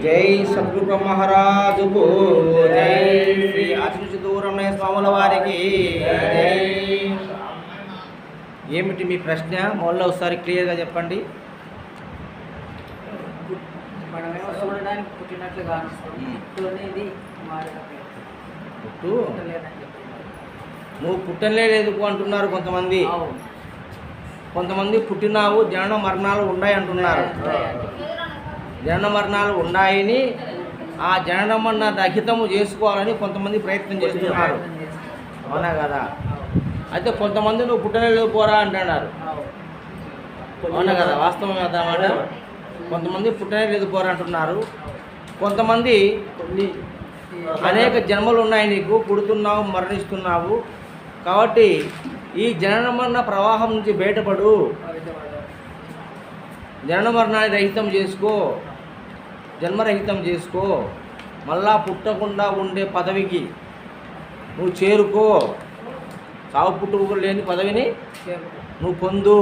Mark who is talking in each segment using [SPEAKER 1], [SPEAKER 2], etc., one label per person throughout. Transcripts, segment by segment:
[SPEAKER 1] జై సద్గురు బ్రహ్మరాజుకు జై. శ్రీ ఆచరించి దూరమయ్య స్వాముల వారికి జై. ఏమిటి మీ ప్రశ్న? మొదలు ఒకసారి క్లియర్గా చెప్పండి.
[SPEAKER 2] మనమేమో చూడడానికి పుట్టినట్లు కానొస్తుంది.
[SPEAKER 1] పుట్టు నువ్వు పుట్టలేదు అంటున్నారు కొంతమంది. కొంతమంది పుట్టినావు, జనన మరణాలు ఉన్నాయి అంటున్నారు. జనన మరణాలు ఉన్నాయని ఆ జనన మరణ రహితము చేసుకోవాలని కొంతమంది ప్రయత్నం చేస్తున్నారు. అవునా కదా? అయితే కొంతమంది నువ్వు పుట్టలేదు పోరా అంటున్నారు. అవునా కదా? వాస్తవం కదా మాట. కొంతమంది పుట్టలేదు పోరా అంటున్నారు. కొంతమంది అనేక జన్మలు ఉన్నాయి, నీకు పుడుతున్నావు, మరణిస్తున్నావు. కాబట్టి ఈ జనన మరణ ప్రవాహం నుంచి బయటపడు, జనన మరణాన్ని రహితం చేసుకో, జన్మరహితం చేసుకో. మళ్ళా పుట్టకుండా ఉండే పదవికి నువ్వు చేరుకో. సావు పుట్టుకు లేని పదవిని నువ్వు పొందు.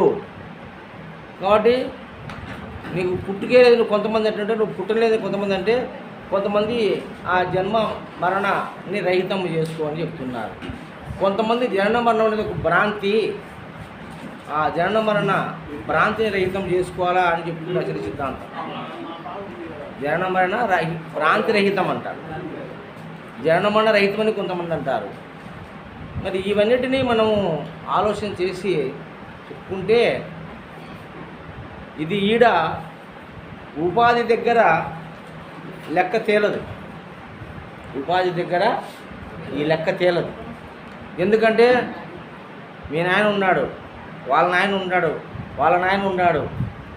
[SPEAKER 1] కాబట్టి నీకు పుట్టుకే లేదు. కొంతమంది ఏంటంటే నువ్వు పుట్టలేదు, కొంతమంది అంటే కొంతమంది ఆ జన్మ మరణాన్ని రహితం చేసుకో అని చెప్తున్నారు. కొంతమంది జనన మరణం అనేది ఒక భ్రాంతి, ఆ జనన మరణ భ్రాంతిని రహితం చేసుకోవాలా అని చెప్తున్న అసలు సిద్ధాంతం. జనన మరణ భ్రాంతి రహితం అంటారు, జనన మరణ రహితం అని కొంతమంది అంటారు. మరి ఇవన్నిటినీ మనము ఆలోచన చేసి చెప్పుకుంటే ఇది ఈడ ఉపాధి దగ్గర లెక్క తేలదు. ఉపాధి దగ్గర ఈ లెక్క తేలదు. ఎందుకంటే మీ నాయన ఉన్నాడు, వాళ్ళ నాయన ఉన్నాడు, వాళ్ళ నాయన ఉన్నాడు,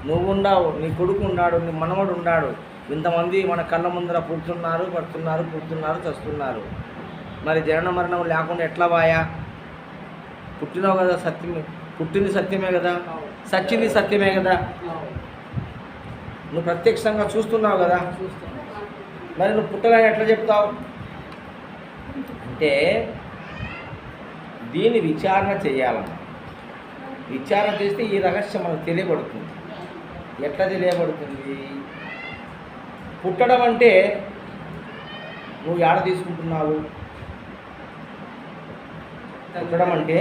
[SPEAKER 1] నువ్వు ఉన్నావు, నీ కొడుకు ఉన్నాడు, నీ మనవడు ఉన్నాడు. ఇంతమంది మన కళ్ళ ముందర పుడుతున్నారు, పడుతున్నారు, పుడుతున్నారు, చస్తున్నారు. మరి జనన మరణం లేకుండా ఎట్లా బాయా? పుట్టినావు కదా, సత్యమే, పుట్టింది సత్యమే కదా, సచ్చింది సత్యమే కదా, నువ్వు ప్రత్యక్షంగా చూస్తున్నావు కదా. మరి నువ్వు పుట్టలని ఎట్లా చెప్తావు? అంటే దీన్ని విచారణ చేయాలన్న. విచారణ చేస్తే ఈ రహస్యం మనకు తెలియబడుతుంది. ఎట్లా తెలియబడుతుంది? పుట్టడం అంటే నువ్వు ఏడ తీసుకుంటున్నావు? పుట్టడం అంటే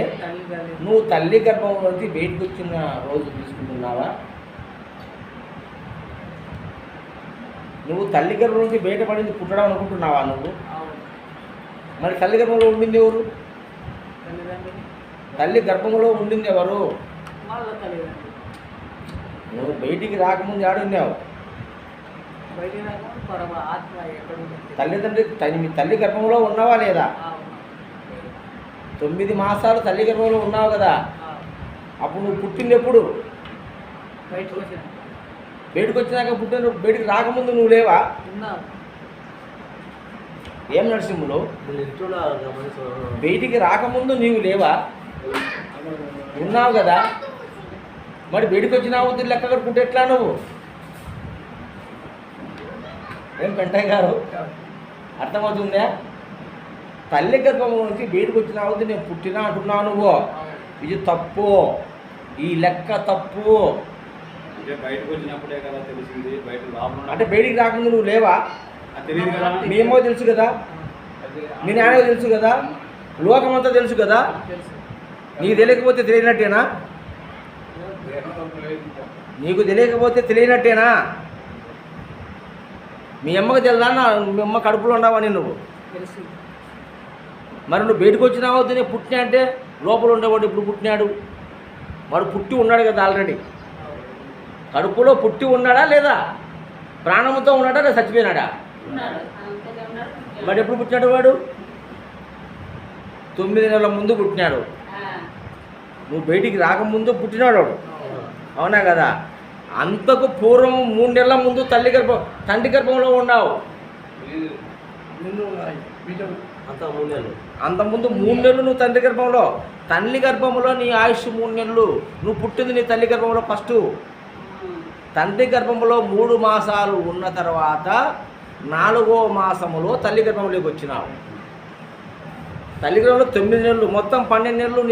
[SPEAKER 1] నువ్వు తల్లి గర్భంలోంచి బయటకు వచ్చిన రోజు తీసుకుంటున్నావా? నువ్వు తల్లి గర్భం నుంచి బయటపడింది పుట్టడం అనుకుంటున్నావా నువ్వు? మరి తల్లి గర్భంలో ఉండింది ఎవరు? తల్లి గర్భంలో ఉండింది ఎవరు? నువ్వు బయటికి రాకముందు ఆడున్నావు. తల్లిదండ్రి మీ తల్లి గర్భంలో ఉన్నావా లేదా? 9 మాసాలు తల్లి గర్భంలో ఉన్నావు కదా. అప్పుడు నువ్వు పుట్టింది ఎప్పుడు? బయటకు వచ్చినాక పుట్టిన, బయటికి రాకముందు నువ్వు లేవా? ఏం నరసింహులు, బయటికి రాకముందు నీవు లేవా? ఉన్నావు కదా. మరి బయటకు వచ్చినావు లెక్క కట్టుకుంటే ఎట్లా నువ్వు? ఏం పెంటయ్య గారు, అర్థమవుతుందా? తల్లి గర్భం నుంచి బయటకు వచ్చినావు, నేను పుట్టినా అంటున్నావు నువ్వు. ఇది తప్పు, ఈ లెక్క తప్పు.
[SPEAKER 3] బయటకు వచ్చినప్పుడే కదా తెలిసింది.
[SPEAKER 1] అంటే బయటికి రాకుండా నువ్వు లేవా? మీ అమ్మో తెలుసు కదా, మీ నాన్నో తెలుసు కదా, లోకమంతా తెలుసు కదా. నీకు తెలియకపోతే తెలియనట్టేనా? నీకు తెలియకపోతే తెలియనట్టేనా? మీ అమ్మకు తెలుదా? మీ అమ్మ కడుపులో ఉన్నావని నువ్వు. మరి నువ్వు బయటకు వచ్చినావో నేను పుట్టినా అంటే లోపల ఉండేవాడు ఇప్పుడు పుట్టినాడు. వాడు పుట్టి ఉన్నాడు కదా ఆల్రెడీ. కడుపులో పుట్టి ఉన్నాడా లేదా? ప్రాణంతో ఉన్నాడా లేదా చచ్చిపోయినాడా? మరి ఎప్పుడు పుట్టినాడు వాడు? 9 నెలల ముందు పుట్టినాడు. నువ్వు బయటికి రాకముందు పుట్టినాడు వాడు. అవునా కదా? అంతకు పూర్వం 3 నెలల ముందు తండ్రి గర్భంలో ఉన్నావు. అంతకుముందు 3 నెలలు నువ్వు తండ్రి గర్భంలో. తల్లి గర్భంలో నీ ఆయుష్ 3 నెలలు. నువ్వు పుట్టింది నీ తల్లి గర్భంలో ఫస్ట్. తండ్రి గర్భంలో 3 మాసాలు ఉన్న తర్వాత 4వ మాసములో తల్లి గర్భంలోకి వచ్చినావు. తల్లి గర్భంలో 9 నెలలు, మొత్తం 12 నెలలు.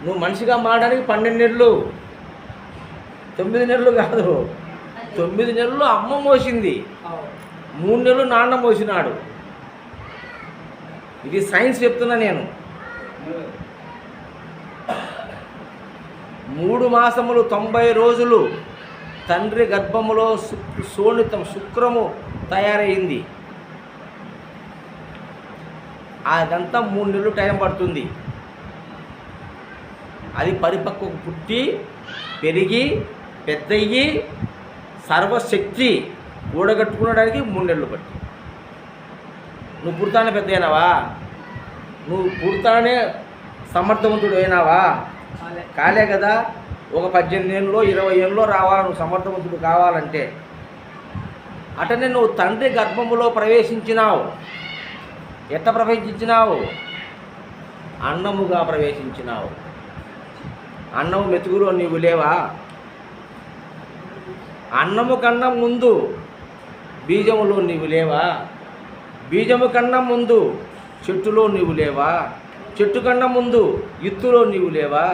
[SPEAKER 1] నువ్వు మనిషిగా మారడానికి 12 నెలలు, 9 నెలలు కాదు. 9 నెలలు అమ్మ మోసింది, 3 నెలలు నాన్న మోసినాడు. ఇది సైన్స్ చెప్తున్నా నేను. 3 మాసములు 90 రోజులు తండ్రి గర్భములో శోణితం శుక్రము తయారైంది. అదంతా 3 నెలలు టైం పడుతుంది. అది పరిపక్వకు పుట్టి పెరిగి పెద్దయ్యి సర్వశక్తి కూడగట్టుకునడానికి 3 నెలలు పట్టి. నువ్వు పుడతానే పెద్ద అయినావా? నువ్వు పుడతానే సమర్థవంతుడు అయినావా? కాలే కదా. ఒక 18 ఏళ్ళలో 20 ఏళ్ళలో రావాలి నువ్వు సమర్థవంతుడు కావాలంటే. అటనే నువ్వు తండ్రి గర్భములో ప్రవేశించినావు. ఎట్లా ప్రవేశించినావు? అన్నముగా ప్రవేశించినావు. అన్నము మెతుకులో నీవు లేవా? అన్నము కన్నా ముందు బీజములో నీవు లేవా? బీజము కన్నా ముందు చెట్టులో నీవు లేవా? చెట్టు కన్నా ముందు ఇత్తులో నీవు లేవా?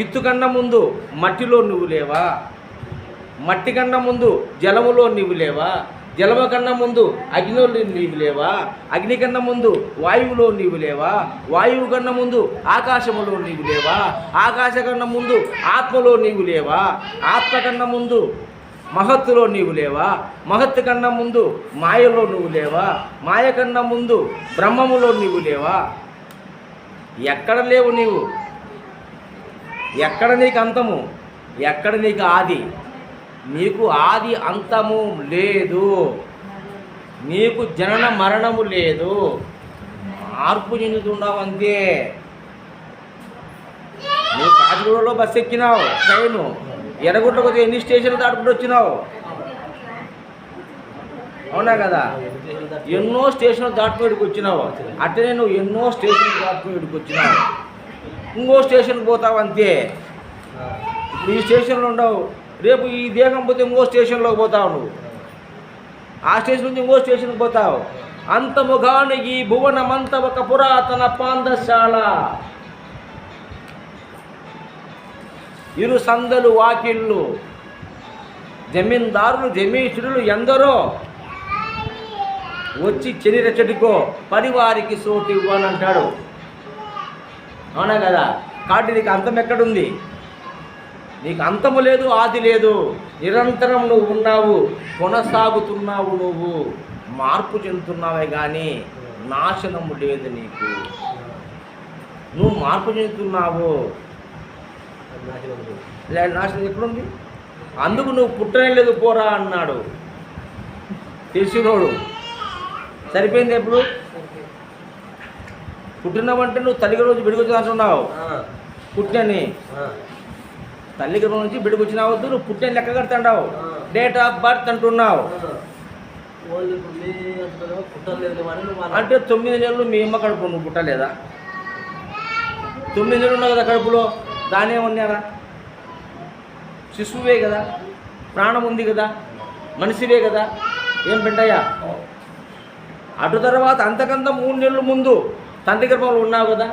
[SPEAKER 1] ఇత్తు కన్నా ముందు మట్టిలో నువ్వు లేవా? మట్టి కన్నా ముందు జలములో నీవు లేవా? జలము కన్నా ముందు అగ్నిలో నీవు లేవా? అగ్ని కన్నా ముందు వాయువులో నీవు లేవా? వాయువు కన్నా ముందు ఆకాశములో నీవు లేవా? ఆకాశ కన్నా ముందు ఆత్మలో నీవు లేవా? ఆత్మ కన్నా ముందు మహత్తులో నీవు లేవా? మహత్తు కన్నా ముందు మాయలో నువ్వు లేవా? మాయ కన్నా ముందు బ్రహ్మములో నీవు లేవా? ఎక్కడ లేవు నీవు? ఎక్కడ నీకు అంతము? ఎక్కడ నీకు ఆది? నీకు ఆది అంతము లేదు. నీకు జనన మరణము లేదు. మార్పు చెందుతున్నావు అంతే. నువ్వు కాకిగూడలో బస్సు ఎక్కినావు, ట్రైను ఎర్రగుంటకు ఎన్ని స్టేషన్లు దాటుకుంటూ వచ్చినావు? అవునా కదా? ఎన్నో స్టేషన్లు దాటుకుడికి వచ్చినావు. అట్టనే నువ్వు ఎన్నో స్టేషన్లు దాటుకుడికి వచ్చినావు. ఇంకో స్టేషన్కి పోతావు అంతే. ఇప్పుడు ఈ స్టేషన్లో ఉండవు, రేపు ఈ దేహం పోతే ఇంకో స్టేషన్లోకి పోతావు. నువ్వు ఆ స్టేషన్ నుంచి ఇంకో స్టేషన్కి పోతావు. అంతముగానికి భువనమంత ఒక పురాతన పాంధశాల. ఇరు సందలు వాకిళ్ళు, జమీందారులు జమీషులు ఎందరో వచ్చి చెనిరెచ్చటికో పరివారికి సోటు ఇవ్వనంటాడు. అవునా కదా? కాబట్టి నీకు అంతం ఎక్కడుంది? నీకు అంతము లేదు, ఆది లేదు. నిరంతరం నువ్వు ఉన్నావు, కొనసాగుతున్నావు. నువ్వు మార్పు చెందుతున్నావే కానీ నాశనము లేదు నీకు. నువ్వు మార్పు చెందుతున్నావు. నాశనం ఎక్కడుంది? అందుకు నువ్వు పుట్టనే లేదు పోరా అన్నాడు తెలిసినోడు. సరిపోయింది. ఎప్పుడు పుట్టినావంటే నువ్వు తల్లికి రోజు బిడికొచ్చి అంటున్నావు. పుట్టని తల్లికి రోజు నుంచి బిడికొచ్చినావద్దు, నువ్వు పుట్టని లెక్క కడతాండావు. డేట్ ఆఫ్ బర్త్ అంటున్నావు. అంటే 9 నెలలు మీ అమ్మ కడుపు నువ్వు పుట్టలేదా? 9 నెలలు ఉన్నావు కదా కడుపులో, దానే ఉన్నారా? శిశువే కదా, ప్రాణం ఉంది కదా, మనిషివే కదా. ఏం పెట్టయ్యా? అటు తర్వాత అంతకన్నా 3 నెలల ముందు తండ్రి గర్భంలో ఉన్నావు కదా.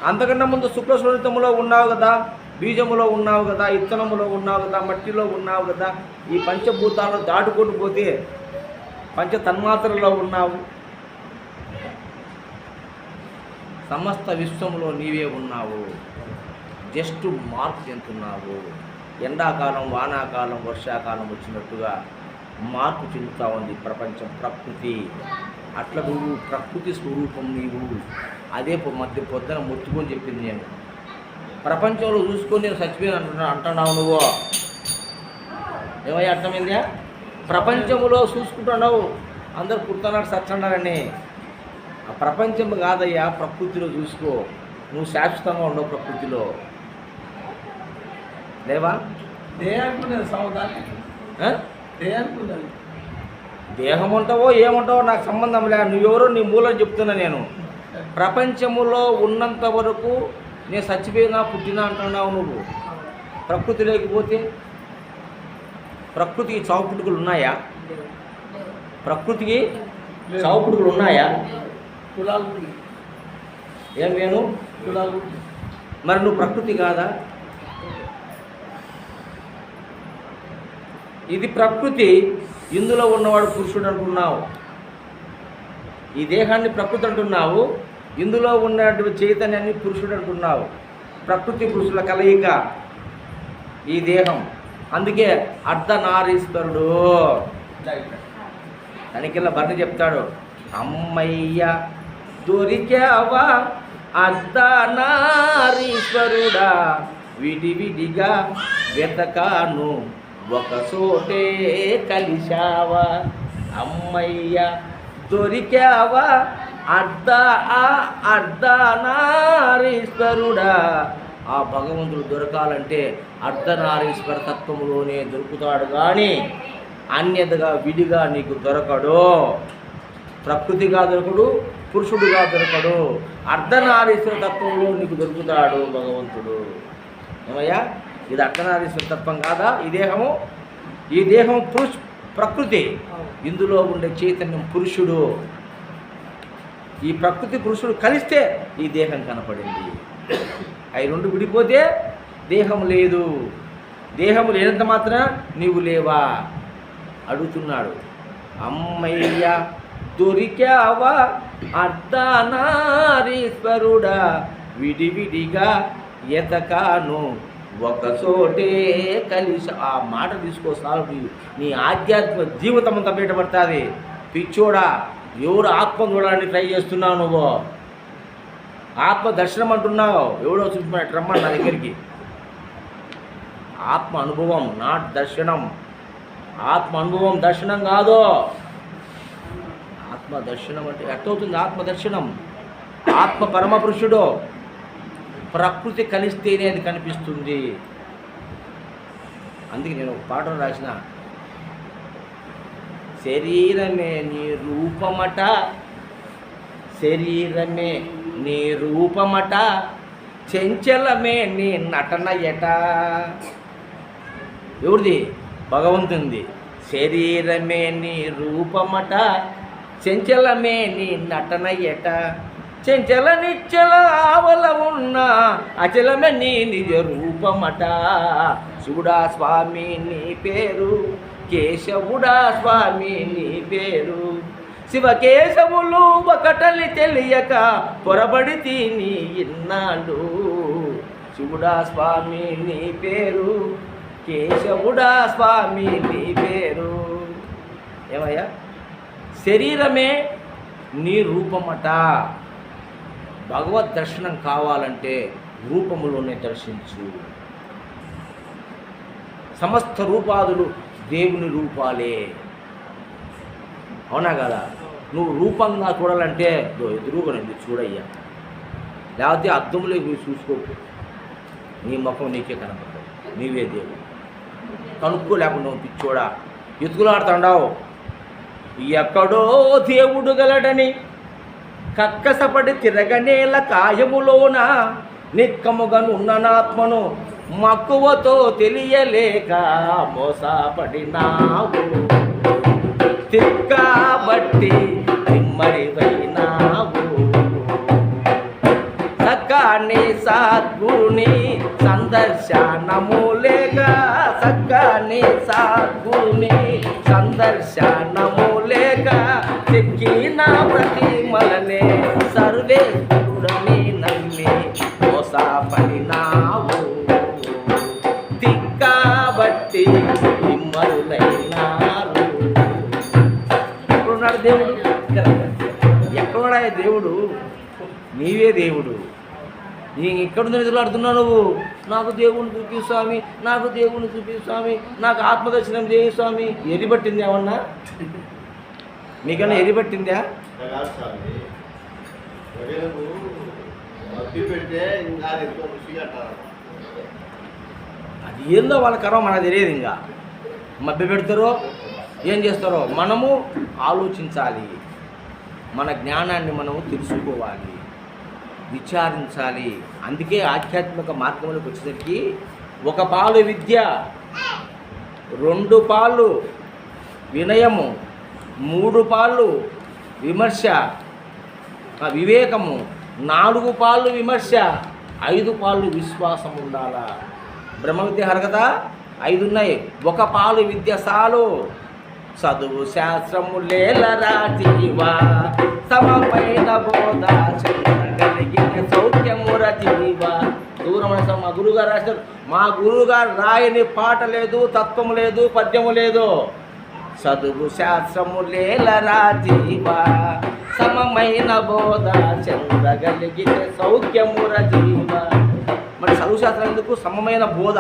[SPEAKER 1] అంతకన్నా ముందు శుక్లశోణితములో ఉన్నావు కదా, బీజములో ఉన్నావు కదా, ఇత్తనములో ఉన్నావు కదా, మట్టిలో ఉన్నావు కదా. ఈ పంచభూతాలను దాటుకొని పోతే పంచ తన్మాత్రలో ఉన్నావు. సమస్త విశ్వంలో నీవే ఉన్నావు. జస్ట్ మార్పు చెందుతున్నావు. ఎండాకాలం, వానాకాలం, వర్షాకాలం వచ్చినట్టుగా మార్పు చెందుతూ ఉంది ప్రపంచం, ప్రకృతి. అట్లా నువ్వు ప్రకృతి స్వరూపం నీవు. అదే మధ్య పొద్దున మొత్తుకొని చెప్పింది నేను. ప్రపంచంలో చూసుకొని నేను చచ్చిపోయాను అంటున్నావు నువ్వు. ఏమయ్యా అర్థమైందా? ప్రపంచంలో చూసుకుంటున్నావు అందరు పుడుతున్నాడు సచ్చండారని. ఆ ప్రపంచం కాదయ్యా, ప్రకృతిలో చూసుకో. నువ్వు శాశ్వతంగా ఉండవు ప్రకృతిలో. లేవా? దేహం ఉంటావో ఏముంటావో నాకు సంబంధం లే. నువ్వెవరో నీ మూలం చెప్తున్నా నేను. ప్రపంచములో ఉన్నంత వరకు నేను చచ్చిపోయినా పుట్టినా అంటున్నావు నువ్వు. ప్రకృతి లేకపోతే ప్రకృతికి చావు పుట్టుకలు ఉన్నాయా? ప్రకృతికి చావు పుట్టుకలు ఉన్నాయా? ఏం వేణు? మరి నువ్వు ప్రకృతి కాదా? ఇది ప్రకృతి, ఇందులో ఉన్నవాడు పురుషుడు అంటున్నావు. ఈ దేహాన్ని ప్రకృతి అంటున్నావు, ఇందులో ఉన్నటువంటి చైతన్యాన్ని పురుషుడు అంటున్నావు. ప్రకృతి పురుషుల కలయిక ఈ దేహం. అందుకే అర్ధనారీశ్వరుడు. తనికెళ్ళ భర్త చెప్తాడు, అమ్మయ్య దొరికావా అర్ధనారీశ్వరుడా, విడివిడిగా వెతకాను ఒక చోటే కలిశావా. అమ్మయ్య దొరికావా అర్ధనారీశ్వరుడా. ఆ భగవంతుడు దొరకాలంటే అర్ధనారీశ్వర తత్వములోనే దొరుకుతాడు, కానీ అన్యతగా విడిగా నీకు దొరకడు. ప్రకృతిగా దొరకడు, పురుషుడిగా దొరకడు. అర్ధనారీశ్వర తత్వంలో నీకు దొరుకుతాడు భగవంతుడు. ఏమయ్యా, ఇది అర్ధనారీశ్వర తత్వం కాదా? ఈ దేహం ప్రకృతి, ఇందులో ఉండే చైతన్యం పురుషుడు. ఈ ప్రకృతి పురుషుడు కలిస్తే ఈ దేహం కనపడింది. అవి రెండు విడిపోతే దేహం లేదు. దేహం లేనంత మాత్రం నీవు లేవా అడుగుతున్నాడు. అమ్మయ్య దొరికావా అర్ధనారీశ్వరుడా, విడివిడిగా ఎతకాను ఒక చోటే కలిసి. ఆ మాట తీసుకోసాలు నీ ఆధ్యాత్మిక జీవితం అంతా బయటపడుతుంది. పిచ్చోడా, ఎవరు ఆత్మ చూడాలని ట్రై చేస్తున్నావు? నువ్వు ఆత్మ దర్శనం అంటున్నావు. ఎవడో చూసుకున్నట్టు రమ్మని నా దగ్గరికి. ఆత్మ అనుభవం, నాట్ దర్శనం. ఆత్మ అనుభవం దర్శనం కాదు. ఆత్మ దర్శనం అంటే ఎట్టవుతుంది? ఆత్మ దర్శనం, ఆత్మ పరమపురుషుడు. ప్రకృతి కలిస్తేనే అది కనిపిస్తుంది. అందుకే నేను ఒక పాటను రాసిన, శరీరమే నీ రూపమట, శరీరమే నీ రూపమట, చెంచలమే నీ నటన ఎట. ఎవరిది? భగవంతునిది. శరీరమే నీ రూపమట, చెంచలమే నీ నటన ఎట, చెంచల నిచ్చల ఆవల ఉన్న అచలమే నీ నిజ రూపమట. శివుడా స్వామి నీ పేరు, కేశవుడా స్వామి నీ పేరు, శివకేశవులు ఒకటలి తెలియక పొరబడి తిని ఇన్నాళ్ళు. శివుడా స్వామి నీ పేరు, కేశవుడా స్వామి నీ పేరు. ఏమయ్యా, శరీరమే నీ రూపమట. భగవద్ దర్శనం కావాలంటే రూపములోనే దర్శించు. సమస్త రూపాదులు దేవుని రూపాలే. అవునా కదా? నువ్వు రూపంగా చూడాలంటే ఎదురుగానండి చూడయ్యా, లేకపోతే అద్దంలో చూసుకోకు. నీ ముఖం నీకే కనపడదు, నీవే దేవుడు. కనుక్కో, లేకుండా నువ్వు పిచ్చోడా ఎత్తుకులాడుతాండావు. ఎక్కడో దేవుడు గలడని కక్కసపడి తిరగనేల కాయములోన నిక్కముగనున్ననాత్మను మక్కువతో తెలియలేక మోసపడినావు. తిక్కబట్టి తిమ్మరివైనావు. సకాని సద్గురుని సందర్శనము లేక, సకాని సద్గురుని సందర్శనము లేక, తెక్కిన ప్రతిమలనే సర్వేశ్వరుడని నమ్మి మోసపడినావు. తిక్కబట్టి తిమ్మరులైనారు. ఎక్కడున్నాడు దేవుడు? ఎక్కడున్నా దేవుడు? నీవే దేవుడు. నీ ఎక్కడుందో ఎదురులాడుతున్నావు నువ్వు. నాకు దేవుని చూపి స్వామి, నాకు దేవుని చూపి స్వామి, నాకు ఆత్మదర్శనం చేయి స్వామి. ఎరిపట్టింది ఏమన్నా? మీకన్నా ఎరిపట్టిందా? అది ఏందో వాళ్ళ కర్మ మనకు తెలియదు. ఇంకా మభ్య పెడతారో ఏం చేస్తారో మనము ఆలోచించాలి. మన జ్ఞానాన్ని మనము తెలుసుకోవాలి, విచారించాలి. అందుకే ఆధ్యాత్మిక మార్గంలోకి వచ్చేసరికి 1 పాలు విద్య, 2 పాలు వినయము, 3 పాలు విమర్శ వివేకము, 4 పాలు విమర్శ, 5 పాలు విశ్వాసం ఉండాలా. బ్రహ్మ విద్య హరకత 5 ఉన్నాయి. ఒక పాలు విద్య సాలు, చదువు శాస్త్రము లేలరా జీవా, సమమైన బోధ కలిగిన సౌఖ్యముర జీవా. దూరమైన మా గురువుగారు రాశారు. మా గురువుగారు రాయని పాట లేదు, తత్వం లేదు, పద్యము లేదు. చదువు శాస్త్రము లేలరా జీవా, సమమైన బోధ చంద్రగలిగిన సౌఖ్యముర జీవా. మరి చదువు శాస్త్రం ఎందుకు? సమమైన బోధ,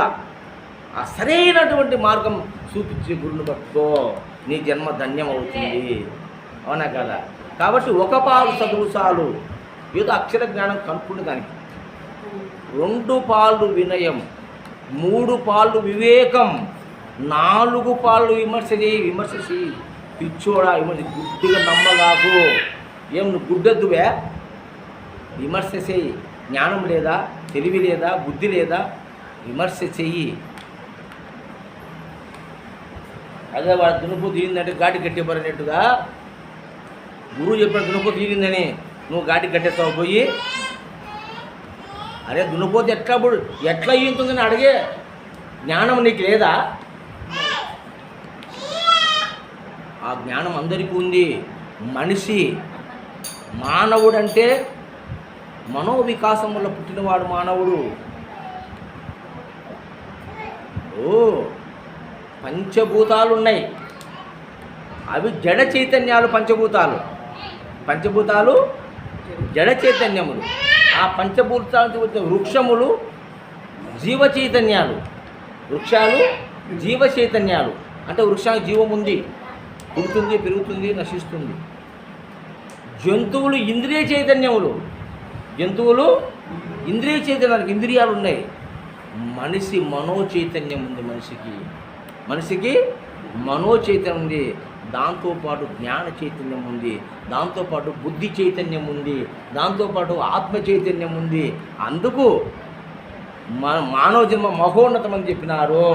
[SPEAKER 1] ఆ సరైనటువంటి మార్గం చూపించే గురువుని పట్టుకో, నీ జన్మ ధన్యం అవుతుంది. అవునా కదా? కాబట్టి ఒక పాలు చదువు చాలు, ఏదో అక్షర జ్ఞానం కనుక్కునే దానికి. 2 పాలు వినయం, 3 పాలు వివేకం, 4 పాలు విమర్శ చేయి. పిచ్చోడా, విమర్శ గుడ్డిగా నమ్మగాకు. ఏం నువ్వు గుడ్డెద్దువే? విమర్శ చేయి. జ్ఞానం లేదా, తెలివి లేదా, బుద్ధి లేదా? విమర్శ చెయ్యి. అదే వాడు దునుపు తీరిందంటే గాడి కట్టేపడినట్టుగా గురువు చెప్పాడు దునుపు తీరిందని నువ్వు గాడి కట్టేస్తావు పోయి. అరే దున్నపోతే ఎట్లా ఈంతుందని అడిగే జ్ఞానం నీకు లేదా? ఆ జ్ఞానం అందరికీ ఉంది. మనిషి మానవుడు అంటే మనోవికాసం వల్ల పుట్టినవాడు మానవుడు. పంచభూతాలు ఉన్నాయి, అవి జడ చైతన్యాలు. పంచభూతాలు జడ చైతన్యములు. ఆ పంచభూతాలకు వచ్చే వృక్షములు జీవ చైతన్యాలు. వృక్షాలు జీవ చైతన్యాలు అంటే వృక్షానికి జీవం ఉంది, పుడుతుంది, పెరుగుతుంది, నశిస్తుంది. జంతువులు ఇంద్రియ చైతన్యములు. జంతువులు ఇంద్రియ చైతన్యాలకు ఇంద్రియాలు ఉన్నాయి. మనిషి మనో చైతన్యం ఉంది. మనిషికి మనో చైతన్యం ఉంది. దాంతోపాటు జ్ఞాన చైతన్యం ఉంది, దాంతోపాటు బుద్ధి చైతన్యం ఉంది, దాంతోపాటు ఆత్మ చైతన్యం ఉంది. అందుకు మానవ జన్మ మహోన్నతమని చెప్పినారు.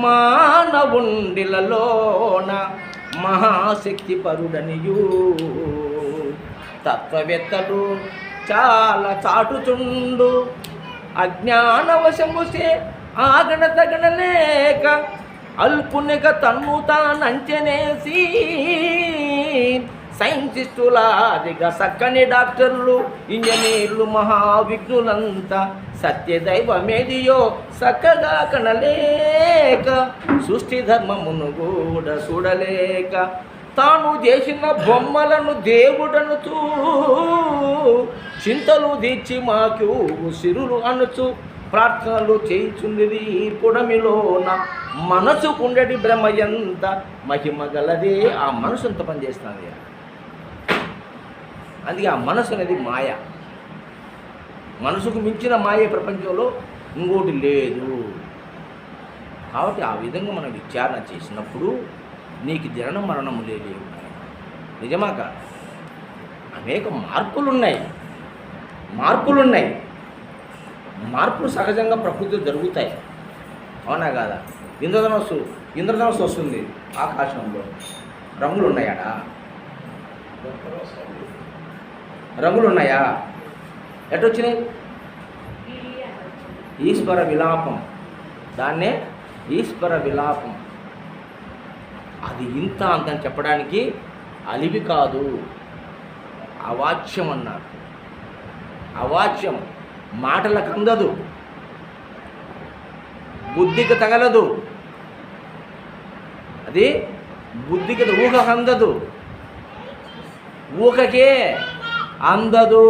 [SPEAKER 1] మానవుండిలలోన మహాశక్తి పరుడనియు తత్వవేత్తలు చాలా చాటుచుండు, అజ్ఞానవశముసే ఆగణతగణలేక అల్పునిక తన్ను తానంచనేసి సైంటిస్టులాదిగా చక్కని డాక్టర్లు, ఇంజనీర్లు, మహావిఘ్నులంతా సత్యదైవమేదియో చక్కగా కనలేక సృష్టి ధర్మమును కూడా చూడలేక తాను చేసిన బొమ్మలను దేవుడనుచూ చింతలు తీర్చి మాకు సిరులు అనుచు ప్రార్థనలు చేయుచుండిరి. పుడమిలోన మనసుకుండటి భ్రమ ఎంత మహిమ గలదే. ఆ మనసు ఎంత పనిచేస్తుంది. అందుకే ఆ మనసు అనేది మాయ. మనసుకు మించిన మాయ ప్రపంచంలో ఇంకోటి లేదు. కాబట్టి ఆ విధంగా మనం విచారణ చేసినప్పుడు నీకు జనన మరణము లేవు. నిజమా కాదు? అనేక మార్పులు సహజంగా ప్రకృతిలో జరుగుతాయి. అవునా కాదా? ఇంద్రధనస్సు వస్తుంది ఆకాశంలో. రంగులు ఉన్నాయా? ఎటొచ్చినాయి? ఈశ్వర విలాపం. దాన్నే ఈశ్వర విలాపం. అది ఇంత అంతని చెప్పడానికి అలివి కాదు, అవాచ్యం అన్నారు. అవాచ్యం మాటలకు అందదు, బుద్ధికి తగలదు. అది బుద్ధికి ఊహకు అందదు, ఊహకే అందదు,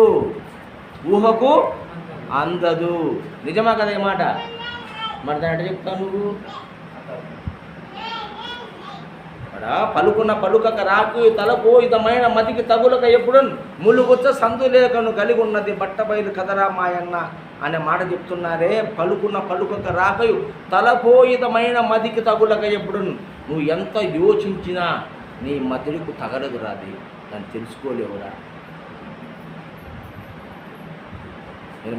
[SPEAKER 1] ఊహకు అందదు. నిజమా కదా ఈ మాట? మరి దాంట్లో చెప్తావు నువ్వు. పలుకున్న పలుకక రాకు తలపోయితమైన మతికి తగులక ఎప్పుడు ములుగుచ్చ సందు లేకను కలిగి ఉన్నది బట్టబయలు కదరా మాయన్న అనే మాట చెప్తున్నారే. పలుకున్న పలుకక రాకయు తలపోయితమైన మతికి తగులక ఎప్పుడు నువ్వు ఎంత యోచించినా నీ మతికి తగలదు రాది, దాన్ని తెలుసుకోలేవురా.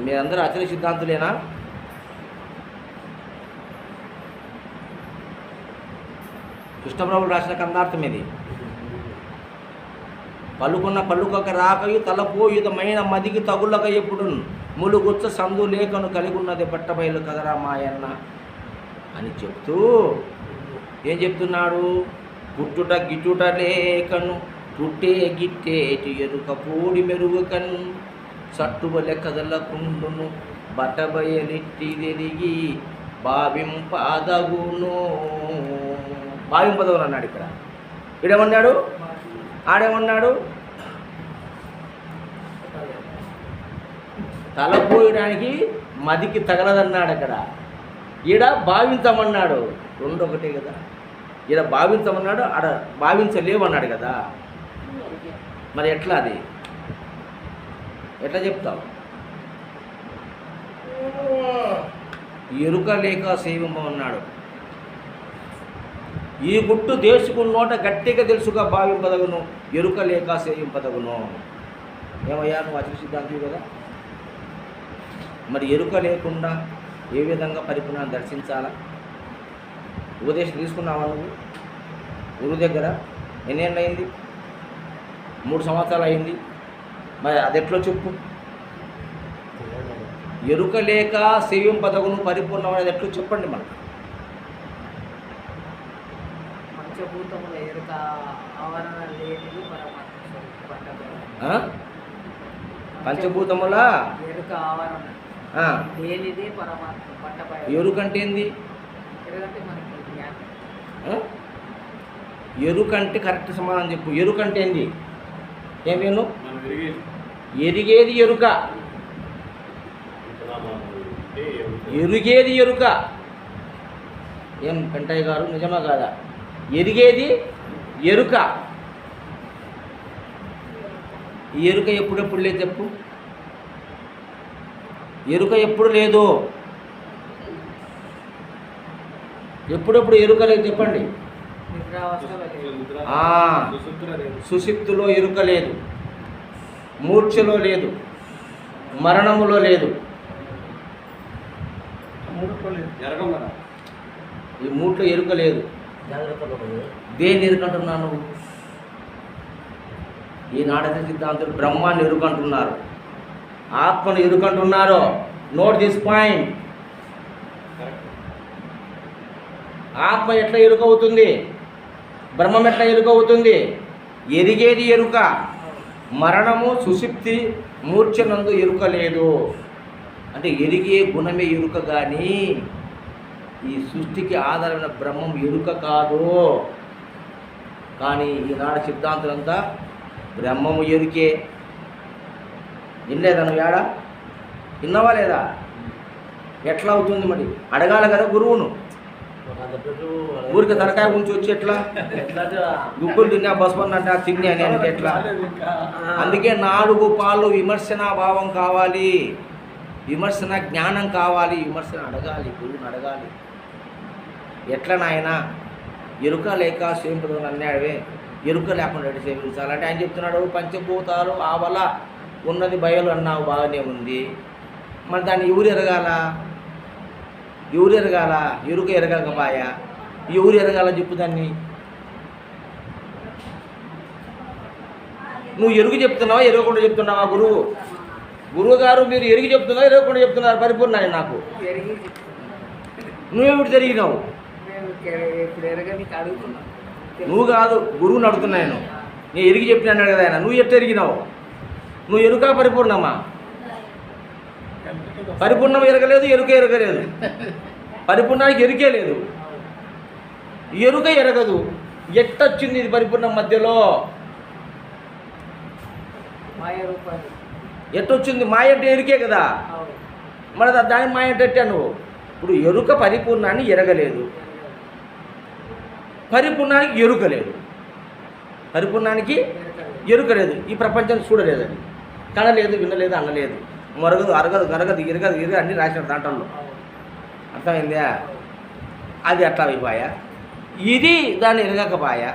[SPEAKER 1] మీరందరూ అచల సిద్ధాంతులేనా? కృష్ణప్రభుడు రాసిన కందార్థం ఇది. పలుకున్న పలుకక రాకయు తలపోయుతమైన మదికి తగులక ఎప్పుడు ములుగుచ్చ సందు లేఖను కలిగి ఉన్నది పట్టబయలు కదరా మాయన్న అని చెప్తూ ఏం చెప్తున్నాడు? పుట్టుట గిట్టుట లేఖను పుట్టే గిట్టేటి ఎరుక పూడి మెరుగుకన్ సట్టుబలె కదలకుండును బట్టబయలిట్టిదెరిగి భావింపదగును. భావింపదగును అన్నాడు. ఇక్కడ ఈడేమన్నాడు? ఆడేమన్నాడు? తలపోయడానికి మదికి తగలదన్నాడు. అక్కడ ఈడ భావించమన్నాడు. రెండు ఒకటే కదా. ఈడ భావించమన్నాడు, ఆడ భావించలేవన్నాడు కదా. మరి ఎట్లా అది ఎట్లా చెప్తావు? ఎరుక లేక సేవింపమన్నాడు. ఈ గుట్టు దేశకున్నోట గట్టిగా తెలుసుగా భావింపదగును, ఎరుక లేక సేవింపదగును. ఏమయ్యా, నువ్వు అతి సిద్ధాంతివి కదా. మరి ఎరుక లేకుండా ఏ విధంగా పరిపూర్ణాన్ని దర్శించాలా? ఉపదేశం తీసుకున్నావా నువ్వు గురువు దగ్గర? ఎన్నేళ్ళు అయింది? 3 సంవత్సరాలు అయింది. మరి అది ఎట్లా చెప్పు? ఎరుక లేక సేవింపదగును పరిపూర్ణమైనది ఎట్లు చెప్పండి మనకు.
[SPEAKER 2] పంచభూతముల ఎరుక ఆవరణ లేనిది పరమాత్మ.
[SPEAKER 1] పంచభూతముల
[SPEAKER 2] ఎరుక ఆవరణ లేనిది పరమాత్మ పట్టబయ.
[SPEAKER 1] ఎరుకంటే ఏంది?
[SPEAKER 2] ఎరుకంటే మనకి జ్ఞానం.
[SPEAKER 1] ఎరుకంటే కరెక్ట్ సమాధానం చెప్పు. ఎరుకంటే ఏంది? ఏం వేణు? ఎరిగేది ఎరుక. ఎరుగేది ఎరుక. ఏం పెంటయ్య గారు, నిజమా కాదా? ఎరిగేది ఎరుక. ఈ ఎరుక ఎప్పుడెప్పుడు లేదు చెప్పు. ఎరుక ఎప్పుడు లేదు. ఎప్పుడెప్పుడు ఎరుక లేదు చెప్పండి. సుషుప్తిలో ఎరుక లేదు, మూర్ఛలో లేదు, మరణములో లేదు. ఈ మూట్లో ఎరుక లేదు. దేని ఎరుకంటున్నాను నువ్వు? ఈనాడైతే సిద్ధాంతులు బ్రహ్మాన్ని ఎరుకంటున్నారు, ఆత్మను ఎరుకంటున్నారు. Note this point. ఆత్మ ఎట్లా ఎరుక అవుతుంది? బ్రహ్మం ఎట్లా ఎరుక అవుతుంది? ఎరిగేది ఎరుక. మరణము, సుషుప్తి, మూర్ఛనందు ఎరుక లేదు. అంటే ఎరిగే గుణమే ఎరుక, కానీ ఈ సృష్టికి ఆధారమైన బ్రహ్మం ఎరుక కాదు. కానీ ఈనాడు సిద్ధాంతులంతా బ్రహ్మము ఎరుకే. వినలేదా నువ్వు? ఏడా విన్నావా లేదా? ఎట్లా అవుతుంది మరి? అడగాలి కదా గురువును. ఊరికి తలకాయ ఉంచి వచ్చి ఎట్లా గుగ్గులు తిన్నా బస్పన్నంటే తిని అని అంటే ఎట్లా? అందుకే 4 పాలు విమర్శనా భావం కావాలి, విమర్శన జ్ఞానం కావాలి, విమర్శన అడగాలి, గురువుని అడగాలి. ఎట్లా నాయన ఎరుక లేక సేవింపదగును అన్నాడే, ఎరుక లేకుండా సేవించాలంటే ఆయన చెప్తున్నాడు పంచభూతాలు ఆవల ఉన్నది బయలు అన్నావు, బాగానే ఉంది. మరి దాన్ని ఎవరు ఎరగాల? ఎవరు ఎరగాల? ఎరుక ఎరగకపాయ. ఎవరు ఎరగాల చెప్పు దాన్ని? నువ్వు ఎరుగు చెప్తున్నావా, ఎరగకుండా చెప్తున్నావా? గురువు గారు మీరు ఎరిగి చెప్తున్నావు, ఎరగకుండా చెప్తున్నారు పరిపూర్ణ నాకు. నువ్వెప్పుడు జరిగినావు? నువ్వు కాదు, గురువుని అడుగుతున్నాను. నేను ఎరిగి చెప్పినాడు కదా ఆయన. నువ్వు ఎట్లా ఎరిగినావు? నువ్వు ఎరుక పరిపూర్ణమా? పరిపూర్ణం ఎరగలేదు, ఎరుక ఎరగలేదు. పరిపూర్ణానికి ఎరుకే లేదు, ఎరుక ఎరగదు. ఎట్టొచ్చింది ఇది పరిపూర్ణం మధ్యలో? ఎట్టొచ్చింది? మాయ అంటే ఎరుకే కదా. మరి దాని మాయ అంటే ఎట్టా నువ్వు? ఇప్పుడు ఎరుక పరిపూర్ణాన్ని ఎరగలేదు, పరిపూర్ణానికి ఎరుక లేదు. పరిపూర్ణానికి ఎరుక లేదు. ఈ ప్రపంచం చూడలేదు, అది కనలేదు, వినలేదు, అనలేదు, మరగదు, అరగదు, గరగదు, ఇరగదు, అన్నీ రాసిన దాంట్లో. అర్థమైందా? అది అట్లా అయిపోయా. ఇది దాన్ని ఎరగకపోయా,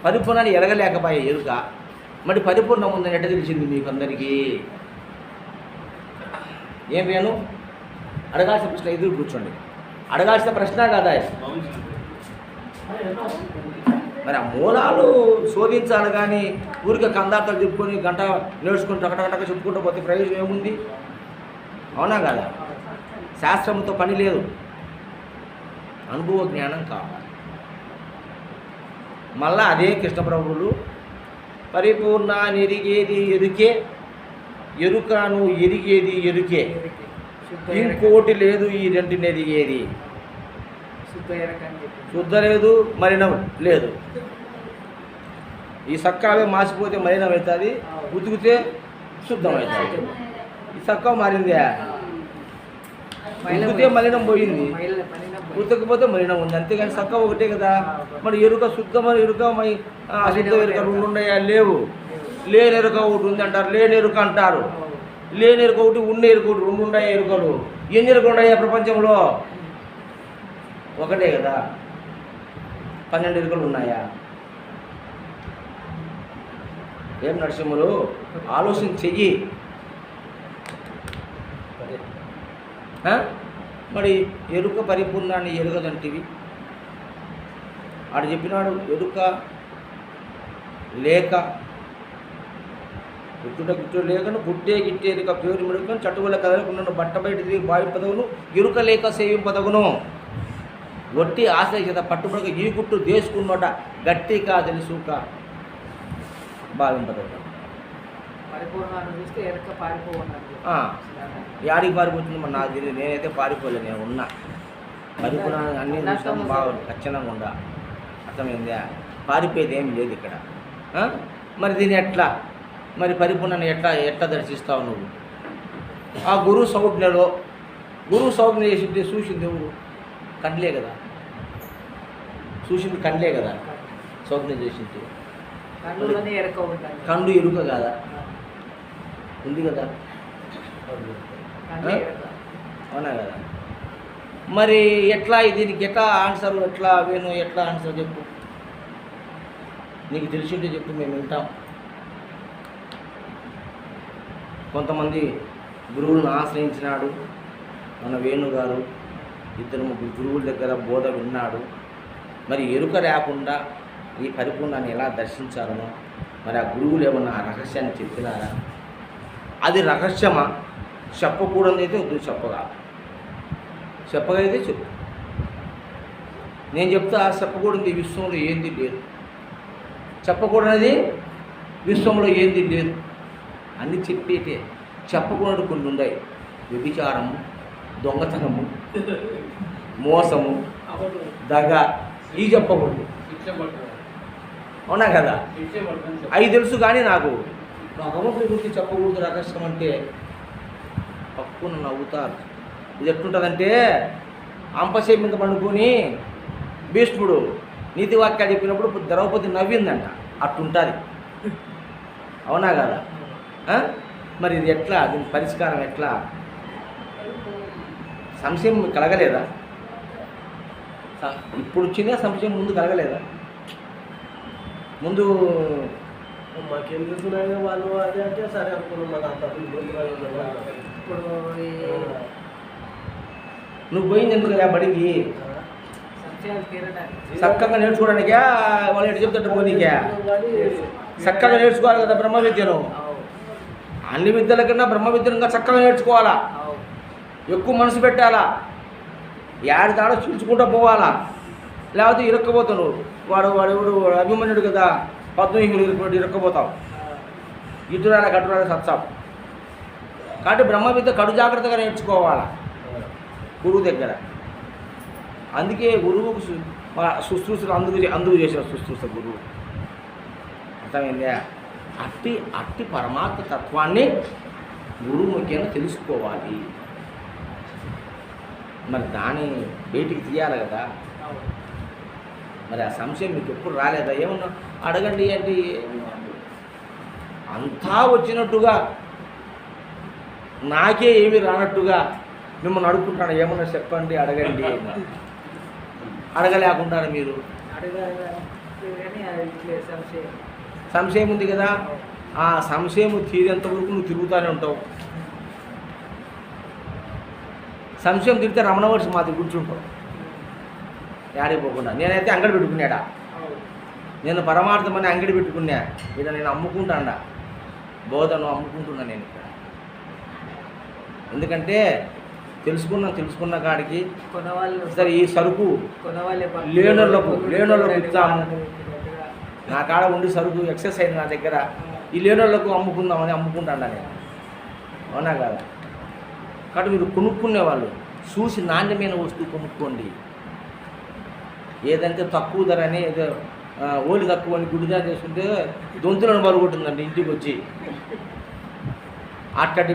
[SPEAKER 1] పరిపూర్ణాన్ని ఎరగలేకపోయా ఎరుక. మరి పరిపూర్ణం ఉందని ఎట్ట తెలిసింది మీకు అందరికీ? ఏం వేణు? అడగాల్సిన ప్రశ్న ఎదురు కూర్చోండి. అడగాల్సిన ప్రశ్న కదా. మరి ఆ మూలాలు శోధించాలి, కానీ ఊరికే కందార్థాలు చెప్పుకొని గంట నేర్చుకుని టకటక చెప్పుకుంటూ పోతే ప్రయోజనం ఏముంది? అవునా కదా? శాస్త్రంతో పని లేదు, అనుభవ జ్ఞానం కావాలి. మళ్ళా అదే కృష్ణ ప్రభువులు పరిపూర్ణ ఎరిగేది ఎరుకే, ఎరుకను ఎరిగేది ఎరుకే, ఇంకోటి లేదు ఈ రెంటిని ఎరిగేది. శుద్ధ లేదు, మలినం లేదు. ఈ సక్కావే మాసిపోతే మలినం అవుతుంది, ఉతికితే శుద్ధం అవుతుంది. ఈ సక్క మారిందే, ఉతికితే మలినం పోయింది, ఉతకపోతే మలినం ఉంది. అంతేగాని సక్క ఒకటే కదా. మరి ఎరుక శుద్ధమైన ఎరుక అశుద్ధ ఎరుక రెండు ఉన్నాయా? లేవు. లేని ఎరుక ఒకటి ఉంది అంటారు, లేని ఎరుక అంటారు. లేని ఎరుక ఒకటి, ఉన్న ఎరుక ఒకటి, రెండు ఉన్నాయా ఎరుకలు? ఎన్ని ఎరుకలు ఉన్నాయా ప్రపంచంలో? ఒకటే కదా. 12 ఎరుకలు ఉన్నాయా? ఏం నరసింహులు ఆలోచన చెయ్యి. మరి ఎరుక పరిపూర్ణాన్ని ఎరుగదంటివి. ఆడు చెప్పినాడు ఎరుక లేక గుట్టు లేకను గుట్టే గిట్టేదిక పేరు మెడుకను చటువుల కదలకుండా బట్ట బయట తిరిగి బావి పదవును ఎరుక లేక సేవిం పదవును ఒట్టి ఆశ్రయించద పట్టుబడక ఈ గుట్టు దేశకున్నట గట్టిగా తెలుసుక భావింపదవును. యాడికి పారిపోతుంది మరి నాకు తెలియదు. నేనైతే పారిపోలేదు, నేను ఉన్నా. పరిపూర్ణాన్ని అన్నీ చూసాము, బాగా లక్షణంగా ఉండా. అర్థమైందా? పారిపోయేది ఏం లేదు ఇక్కడ. మరి దీన్ని ఎట్లా, మరి పరిపూర్ణాన్ని ఎట్లా దర్శిస్తావు నువ్వు? ఆ గురువు సౌజ్ఞలో చేసింది చూసింది ఎవరు? కండ్లే కదా. చూసింది కండ్లే కదా. సౌజ్ఞ చేసింది కండు ఎరుక కదా, ఉంది కదా. అవునా కదా? మరి ఎట్లా దీనికి ఎట్లా ఆన్సర్, ఎట్లా వేణు ఎట్లా ఆన్సర్ చెప్పు. నీకు తెలిసింటే చెప్పు, మేము వింటాం. కొంతమంది గురువులను ఆశ్రయించినాడు మన వేణుగారు. 2-3 గురువుల దగ్గర బోధ విన్నాడు. మరి ఎరుక లేకుండా ఈ పరిపూర్ణాన్ని ఎలా దర్శించాలనో మరి ఆ గురువులు ఏమన్నా ఆ రహస్యాన్ని చెప్పినారా? అది రహస్యమా? చెప్పకూడదు అయితే వద్దు, చెప్పగలిగితే చెప్పు. నేను చెప్తా, చెప్పకూడదు విశ్వంలో ఏంది లేదు, చెప్పకూడనిది విశ్వంలో ఏంది లేదు అన్నీ చెప్పేటే. చెప్పకూడదు కొన్ని ఉన్నాయి. వ్యభిచారము, దొంగతనము, మోసము, దగ, ఇవి చెప్పకూడదు. అవునా కదా? అవి తెలుసు. కానీ నాకు భగవంతుడి గురించి చెప్పకూడదు రహస్యం అంటే పక్కున నవ్వుతారు. ఇది ఎట్లుంటుందంటే అంపశే మీద పండుకొని భీష్ముడు నీతి వాక్యాలు చెప్పినప్పుడు ద్రౌపది నవ్విందంట, అట్టుంటుంది. అవునా కదా? మరి ఇది ఎట్లా, దీని పరిష్కారం ఎట్లా? సంశయం కలగలేదా? ఇప్పుడు వచ్చిందే సంశయం, ముందు కలగలేదా? ముందు
[SPEAKER 4] మాకేం తెలుసున్నాయి వాళ్ళు అదే అంటే సరే అనుకున్నాం. మాకు అంత
[SPEAKER 2] ఇప్పుడు
[SPEAKER 1] నువ్వు పోయింది ఎందుకు బడికి? చక్కగా నేర్చుకోవడానికా? వాళ్ళు ఎటు చెప్తుంటే పోనీకా? చక్కగా నేర్చుకోవాలి కదా బ్రహ్మ విద్యను. అన్ని విద్యల కన్నా బ్రహ్మ విద్యను ఇంకా చక్కగా నేర్చుకోవాలా, ఎక్కువ మనసు పెట్టాలా, యాడి తాడో చూసుకుంటూ పోవాలా. లేకపోతే ఇరక్కపోతావు. వాడు అభిమన్యుడు కదా, పద్మహింగుడు ఇరక్కపోతావు, ఇటురాల కట్టురాల సత్సావు. కాబట్టి బ్రహ్మ విద్య కడు జాగ్రత్తగా నేర్చుకోవాలా గురువు దగ్గర. అందుకే గురువుకు శుశ్రూషలు అందుకు చేసిన శుశ్రూష గురువు. అర్థమైందా? అట్టి పరమాత్మ తత్వాన్ని గురువు ముఖ్యంగా తెలుసుకోవాలి. మరి దాన్ని బయటికి తీయాలి కదా. మరి ఆ సంశయం మీకు ఎప్పుడు రాలేదా? ఏమన్నా అడగండి అంటే అంతా వచ్చినట్టుగా నాకే ఏమీ రానట్టుగా మిమ్మల్ని అడుగుకుంటాను. ఏమన్నా చెప్పండి, అడగండి. అడగలేకుంటారు మీరు. సంశయం ఉంది కదా, ఆ సంశయం తీరేంత వరకు నువ్వు తిరుగుతూనే ఉంటావు. సంశయం తిరిగితే రమణ వర్షం మాది కూర్చుంటావు ఏడిపోకుండా. నేనైతే అంగడి పెట్టుకున్నాడా, నేను పరమార్థమని అంగడి పెట్టుకున్నా. ఇక్కడ నేను అమ్ముకుంటాడా, బోధను అమ్ముకుంటున్నా నేను ఇక్కడ. ఎందుకంటే తెలుసుకున్న కాడికి
[SPEAKER 2] కొనవాళ్ళు
[SPEAKER 1] సరే ఈ సరుకు
[SPEAKER 2] కొనవాళ్ళే
[SPEAKER 1] లేనోళ్ళకు ఇద్దాము. నా కాడ ఉండి సరుకు ఎక్సెస్ అయింది నా దగ్గర, ఈ లేనోళ్ళకు అమ్ముకుందామని అమ్ముకుంటాను నేను. అవునా కదా? కాబట్టి మీరు కొనుక్కునే వాళ్ళు చూసి నాణ్యమైన వస్తువు కొనుక్కోండి. ఏదంటే తక్కువ ధర అని ఏదో ఓలి తక్కువ అని గుడిదా చేసుకుంటే దొంతులను బరుగొట్టిందండి ఇంటికి వచ్చి. అట్టటి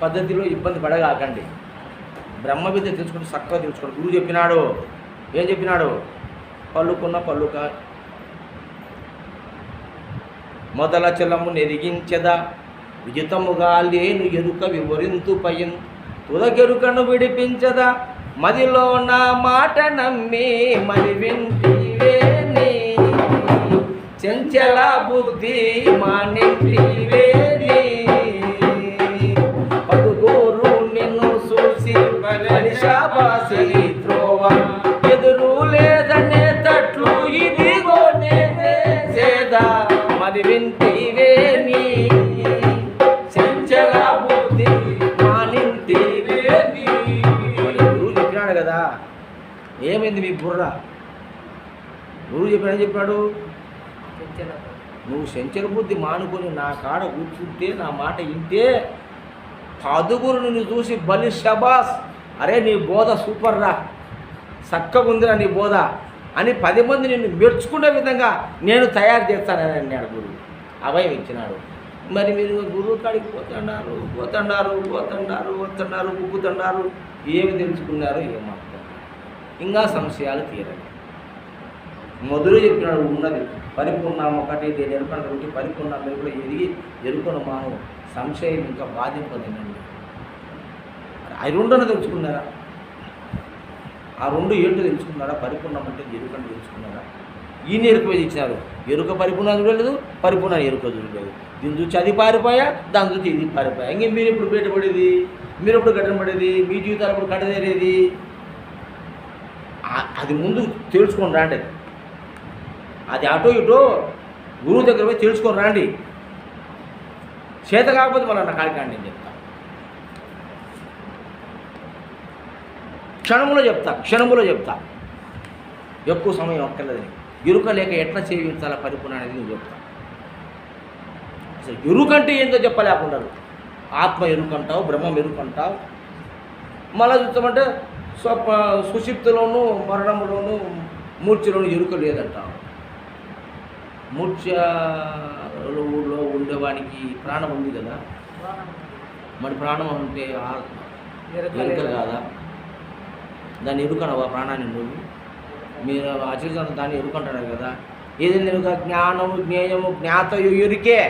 [SPEAKER 1] పద్ధతిలో ఇబ్బంది పడగాకండి. బ్రహ్మ విద్య తెలుసుకుంటే చక్కగా తెలుసుకోండి. గురువు చెప్పినాడు, ఏం చెప్పినాడు? పలుకున్న పలుక మొదల చలము నెరిగించదా విజితముగా లేను ఎరుక వివరింతు పయన్ తుదకెరుకను విడిపించదా మదిలో నా మాట నమ్మి మరి వింటివేని చెంచల బుద్ధి మానింటివేని పదుగోరు నిన్ను చూసి శాబాసి త్రోవ ఎదురు లేదనే తట్లు ఇదిగో నేనే చేదా మరి వింటివేని చెంచల బుద్ధి మానింటివేని. గురువు చెప్పినాడు కదా, ఏమైంది మీ బుర్ర? గురువు చెప్పాడు నువ్వు చెంచల బుద్ధి మానుకొని నా కాడ కూర్చుంటే, నా మాట వింటే, పదుగురు నిన్ను చూసి బలి షబాస్, అరే నీ బోధ సూపర్ రా, చక్కగా ఉందిరా నీ బోధ అని 10 మంది నిన్ను మెచ్చుకునే విధంగా నేను తయారు చేస్తానని అన్నాడు గురువు. అభయం ఇచ్చినాడు. మరి మీరు గురువు కాడికి పోతున్నారు ఉక్కుతున్నారు, ఏమి తెలుసుకున్నారు, ఏమర్థం, ఇంకా సంశయాలు తీరని. మొదలు చెప్పినాడు ఉన్నది పరిపూర్ణం ఒకటి, దీని ఎరుకన ఒకటి పరిపూర్ణం కూడా ఎదిగి ఎరుకను మాను సంశయం ఇంకా బాధింపదండి. ఆ రెండున తెలుసుకున్నారా? ఆ రెండు ఏంటో తెలుసుకున్నారా? పరిపూర్ణం అంటే ఎరుకను తెలుసుకున్నారా? ఈయన ఎరుక మీద ఇచ్చినారు. ఎరుక పరిపూర్ణం చూడలేదు, పరిపూర్ణ ఎరుక చూడలేదు. దీని చూసి అది పారిపోయా, దాని చూసి ఇది పారిపోయా. ఇంక మీరు ఎప్పుడు బయటపడేది, మీరు ఎప్పుడు గడ్డం పడేది, మీ జీవితాలు ఎప్పుడు కట్టదేరేది? అది ముందు తెలుసుకొని రాండి. అది అటో ఇటో గురువు దగ్గర పోయి తెలుసుకొని రాండి. చేత కాకపోతే మళ్ళీ నా కాడికి నేను చెప్తా, క్షణములో చెప్తా. ఎక్కువ సమయం అక్కర్లేదని. ఎరుక లేక ఎట్లా చేయించాలా పరిపూర్ణ అనేది నేను చెప్తా. అసలు ఎరుకంటే ఏంటో చెప్పలేకుండా ఆత్మ ఎరుకంటావు, బ్రహ్మం ఎరుకంటావు. మళ్ళీ చూస్తామంటే సుషిప్తిలోను మరణంలోను మూర్ఛలోను ఎరుక లేదంటావు. మూర్ఛలో ఉండేవానికి ప్రాణం ఉంది కదా, మరి ప్రాణం అంటే ఎరుక కాదా? దాన్ని ఎరుకనవా ప్రాణాన్ని నువ్వు? మీరు ఆచరించిన దాన్ని ఎరుకంటున్నారు కదా. ఏదైనా ఎరుక? జ్ఞానము జ్ఞేయము జ్ఞాతయు ఎరుకే.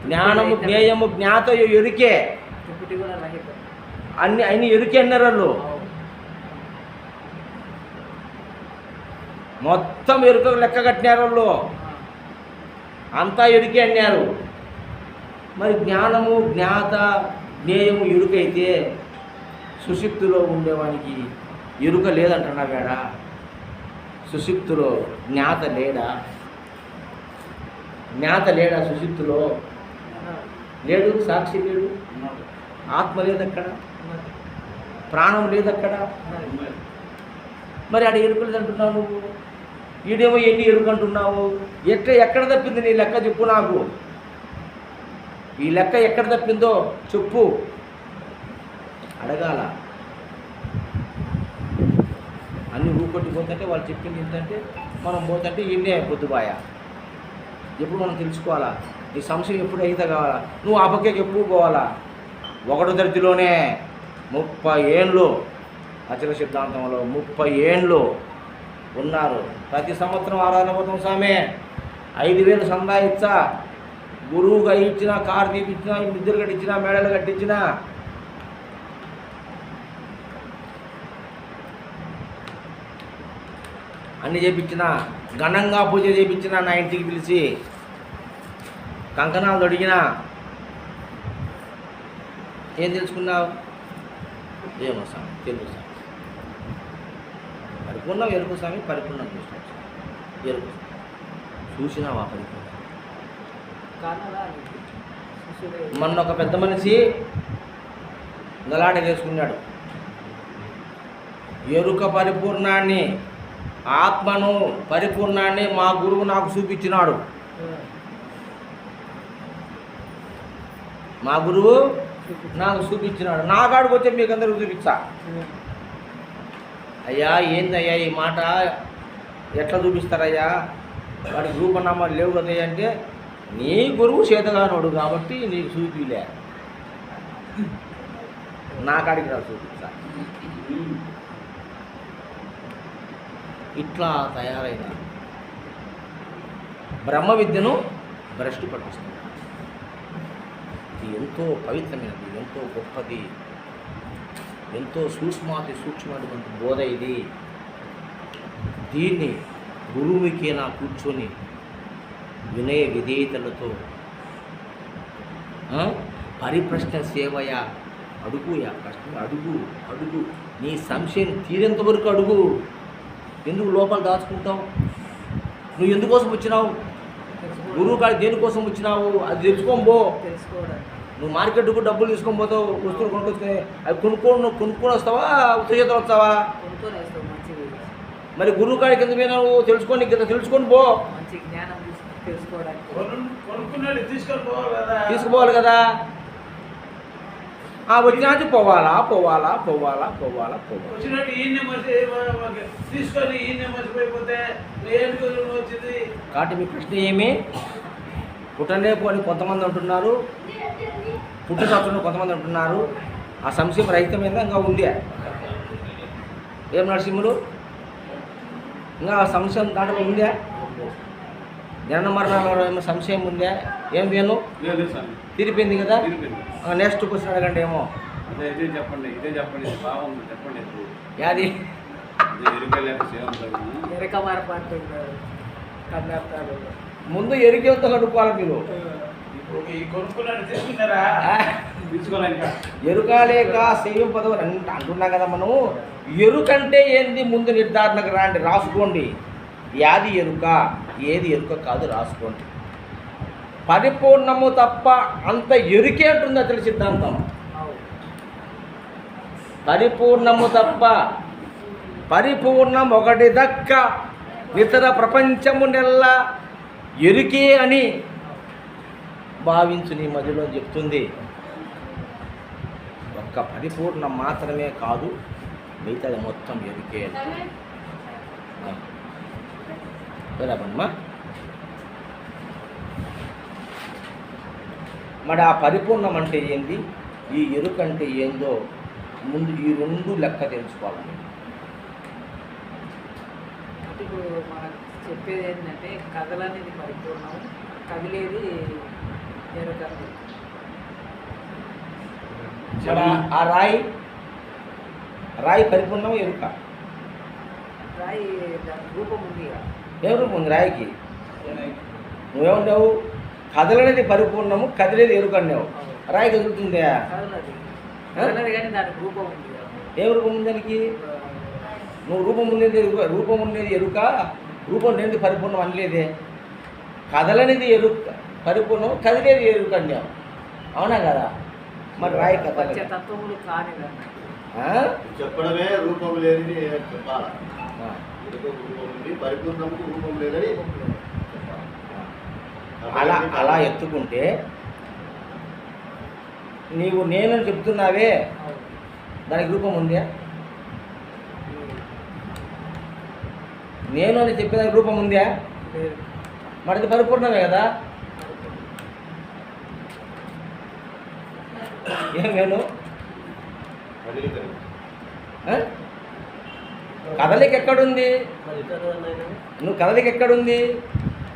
[SPEAKER 1] జ్ఞానము జ్ఞేయము జ్ఞాతయు ఎరుకే. అన్ని ఎరుకే అన్నారు వాళ్ళు. మొత్తం ఎరుక లెక్క కట్టినారు వాళ్ళు, అంతా ఎరుకే అన్నారు. మరి జ్ఞానము జ్ఞాత జ్ఞేయము ఎరుకైతే సుషిప్తిలో ఉండేవానికి ఎరుక లేదంటున్నా వేడా? సుషిప్తిలో జ్ఞాత లేడా? సుషిప్తిలో లేడు, సాక్షి లేడు, ఆత్మ లేదక్కడ, ప్రాణం లేదక్కడ. మరి ఆడ ఎరుక లేదంటున్నావు నువ్వు. ఈడేమో ఎన్ని ఎరుక అంటున్నావు. ఎక్కడ తప్పింది నీ లెక్క చెప్పు నాకు. ఈ లెక్క ఎక్కడ తప్పిందో చెప్పు, అడగాల. అన్నీ ఊకొట్టిపోతుంటే వాళ్ళు చెప్పింది ఏంటంటే మనం పోతుంటే ఈయనే పొద్దుబాయ. ఎప్పుడు మనం తెలుసుకోవాలా? నీ సంశయం ఎప్పుడు అయితే కావాలా? నువ్వు ఆ పక్కకి ఎప్పుడు పోవాలా? 1వ తరగతిలోనే 30 ఏళ్ళు అచల సిద్ధాంతంలో 30 ఏళ్ళు ఉన్నారు. ప్రతి సంవత్సరం ఆరాధన పోతాం స్వామి, 5,000 సందాయిచ్చా, గురువుగా ఇచ్చినా, కారు తీపిచ్చినా, నిద్ర కట్టించినా, మేడలు కట్టించినా, అన్నీ చేయించిన, ఘనంగా పూజ చేయించిన, నా ఇంటికి పిలిచి కంకణాలు అడిగినా. ఏం తెలుసుకున్నావు? ఏమో స్వామి, తెలుగు స్వామి, పరిపూర్ణం ఎరుకు స్వామి, పరిపూర్ణం చూసినావు స్వామి, ఎరుకు చూసినావా పరిపూర్ణం? మొన్న ఒక పెద్ద మనిషి గలాట చేసుకున్నాడు. ఎరుక పరిపూర్ణాన్ని, ఆత్మను పరిపూర్ణాన్ని మా గురువు నాకు చూపించినాడు. మా గురువు నాకు చూపించినాడు. నా కాడికి వచ్చే మీకు అందరూ చూపించా. అయ్యా ఏందయ్యా ఈ మాట ఎట్లా చూపిస్తారయ్యా, వాడికి రూపనామాలు లేవు కదయ్యా అంటే, నీ గురువు చేతగానోడు కాబట్టి నీకు చూపిలే, నా కాడికి రా చూపిస్తా. ఇట్లా తయారైన బ్రహ్మ విద్యను భ్రష్టు పట్టిస్తుంది. ఇది ఎంతో పవిత్రమైనది, ఎంతో గొప్పది, ఎంతో సూక్ష్మమైనటువంటి బోధ ఇది. దీన్ని గురువుకినా కూర్చొని వినయ విధేయతలతో పరిప్రశ్న సేవయ అడుగుయా, ప్రశ్న అడుగు అడుగు, నీ సంశయం తీరేంత వరకు అడుగు. ఎందుకు లోపల దాచుకుంటావు? నువ్వు ఎందుకోసం వచ్చినావు? గురువు కాడ దేనికోసం వచ్చినావు? అది తెలుసుకోబో. నువ్వు మార్కెట్కు డబ్బులు తీసుకొని పోతావు, వస్తువులు కొనుక్కొచ్చుకొని అవి కొనుక్కొని వస్తావా, ఉత్తేజతో వస్తావా? మరి గురువు కాడికి ఎందుకు పోయినావు? తెలుసుకొని పో. తీసుకుపోవాలి కదా. వచ్చినట్టు పోవాలా పోవాలా పోవాలా పోవాలా పోవాలా కాబట్టి మీ ప్రశ్న ఏమి? పుట్టలేపు అని కొంతమంది అంటున్నారు, పుట్టు సంవత్సరంలో కొంతమంది అంటున్నారు. ఆ సంశయం రహితమైన ఇంకా ఉంది. ఏం నరసింహులు, ఇంకా ఆ సంశయం దాంట్లో ఉందా? జనన మరణాలలో ఏమో సంశయం ఉందా? ఏం వేను తీరిపోయింది కదా. నెక్స్ట్ క్వశ్చన్ అడగండి. ఏమో
[SPEAKER 3] చెప్పండి, ఇదే చెప్పండి, బాగుంది చెప్పండి.
[SPEAKER 1] యాది ముందు ఎరికేతో కనుక్కోవాలి మీరు. ఎరుకాలేక సేయం పదవి అంటున్నా కదా మనం. ఎరుకంటే ఏంది ముందు నిర్ధారణకు రాండి, రాసుకోండి. యాది ఎరుక, ఏది ఎరుక కాదు రాసుకోండి. పరిపూర్ణము తప్ప అంత ఎరుకే అంటుంది అతని సిద్ధాంతం. పరిపూర్ణము తప్ప పరిపూర్ణం ఒకటి దక్క ఇతర ప్రపంచము నెల్ల ఎరుకే అని భావించు నీ మధ్యలో చెప్తుంది. ఒక్క పరిపూర్ణం మాత్రమే కాదు, మిగతాది మొత్తం ఎరుకే. బరాబర్మా. మరి ఆ పరిపూర్ణం అంటే ఏంది, ఈ ఎరుక అంటే ఏందో ముందు ఈ రెండు లెక్క తెలుసుకోవాలి.
[SPEAKER 2] ఇప్పుడు మనం చెప్పేది ఏంటంటే కథలనేది పరిపూర్ణం, కదిలేది ఎరుక.
[SPEAKER 1] ఆ రాయి పరిపూర్ణం ఎరుక.
[SPEAKER 2] రాయి దాని రూపం ఉంది.
[SPEAKER 1] ఏం రూపం ఉంది రాయికి? నువ్వేమంటావు? కదలనేది పరిపూర్ణము, కదిలేది ఎరుక అన్నావు. రాయి కదులుతుందా?
[SPEAKER 2] కదలది కానీ దానికి రూపం ఉంది.
[SPEAKER 1] ఏం రూపం ఉంది దానికి? నువ్వు రూపం ఉండేది ఎరుక, రూపం ఉండేది ఎరుక, రూపం లేనిది పరిపూర్ణం అనలేదే. కదలనేది ఎరుక పరిపూర్ణం, కదిలేది ఎరుక అన్నావు. అవునా కదా? మరి రాయి
[SPEAKER 2] తత్వములు కాని
[SPEAKER 5] చెప్పడమే రూపం లేనిది చెప్పాలి. రూపం ఉంది, పరిపూర్ణముకు రూపం లేదని
[SPEAKER 1] అలా ఎత్తుకుంటే నీవు నేనని చెప్తున్నావే, దానికి రూపం ఉందా? నేను అని చెప్పేదానికి రూపం ఉందా? మరి అది పరిపూర్ణమే కదా. ఏం వేణు? కదలిక ఎక్కడుంది? నువ్వు కదలిక ఎక్కడుంది?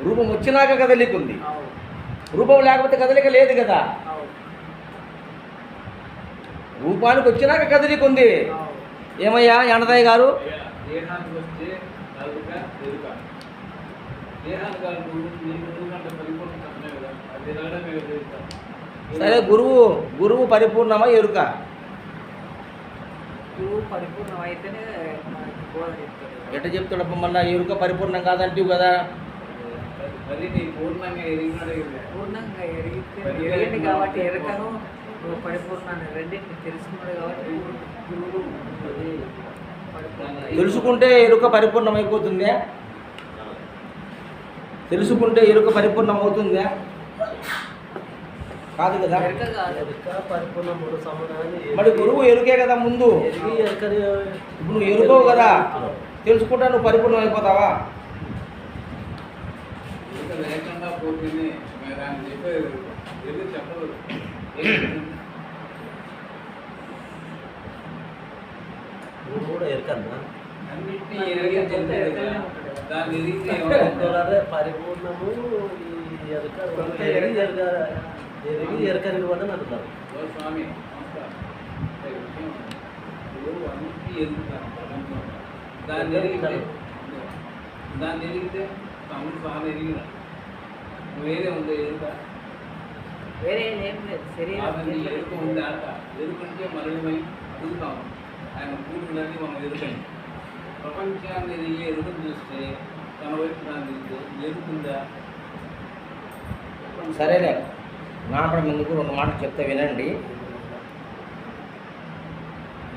[SPEAKER 1] రూపం వచ్చినాక కదలిక ఉంది, రూపం లేకపోతే కదలిక లేదు కదా. రూపానికి వచ్చినాక కదలిక ఉంది. ఏమయ్యా ఎండదయ్య గారు?
[SPEAKER 3] దేహానికి వస్తే ఎరుక, దేహానికి పరిపూర్ణ కదా.
[SPEAKER 1] సరే, గురువు పరిపూర్ణమా ఎరుక?
[SPEAKER 2] గురువు పరిపూర్ణం అయితేనే
[SPEAKER 1] ఎట్లా చెప్తాడప్ప మళ్ళా ఎరుక పరిపూర్ణం కాదంటివి కదా.
[SPEAKER 3] పూర్ణంగా
[SPEAKER 2] పూర్ణంగా ఎరిగింది కాబట్టి ఎరుకను పరిపూర్ణాన్ని రెండింటిని తెలుసుకున్నాడు కాబట్టి గురువు
[SPEAKER 4] అది
[SPEAKER 2] పరిపూర్ణ
[SPEAKER 1] తెలుసుకుంటే ఎరుక పరిపూర్ణమైపోతుందా? తెలుసుకుంటే ఎరుక పరిపూర్ణమవుతుందా? కాదు కదా.
[SPEAKER 2] ఎరుక కాదు.
[SPEAKER 4] ఎరుక పరిపూర్ణ మూడు సమానాన్ని
[SPEAKER 1] మరి గురువు ఎరుకే కదా ముందు.
[SPEAKER 4] ఎరిగి ఎరకని
[SPEAKER 1] ఇప్పుడు నువ్వు ఎరుకోవు కదా, తెలుసుకుంటా నువ్వు పరిపూర్ణం అయిపోతావా?
[SPEAKER 3] ఇంకా లేకుండా పోతుంది మీరు ఆయన చెప్పేది ఎందుకు చెప్పదు.
[SPEAKER 4] నువ్వు కూడా ఎరకన్నా
[SPEAKER 3] అన్నింటినీ ఎరిగే చెప్తారు కదా, దాన్ని ఎరిగితే ఏమవుతుంది?
[SPEAKER 4] అదే పరిపూర్ణము ఈ ఎరక ఎరిగి ఎరకని కూడా అంటున్నారు.
[SPEAKER 3] ఓ స్వామి నమస్కారం. అంటే విషయం ఇప్పుడు అన్నింటినీ ఎదుగుతాను ప్రపంచంలో. దాన్ని ఎరిగితే తమ్ముడు చాలా ఎరిగిన వేరే ఉంది ఎదుగుతా
[SPEAKER 2] వేరే ఏం లేదు
[SPEAKER 3] అతని
[SPEAKER 2] శరీరం
[SPEAKER 3] ఎరుక ఉంది ఆట ఎదుకుంటే మరణమై అడుగుతాం. ఆయన కూతురులన్నీ మనం ఎదుకండి. ప్రపంచాన్ని ఎదిగే ఎదుగుని చూస్తే తన వైపు దాన్ని ఎదుగుతుందా?
[SPEAKER 1] సరేలే, నాపడం ఎందుకు రెండు మాటలు చెప్తే వినండి.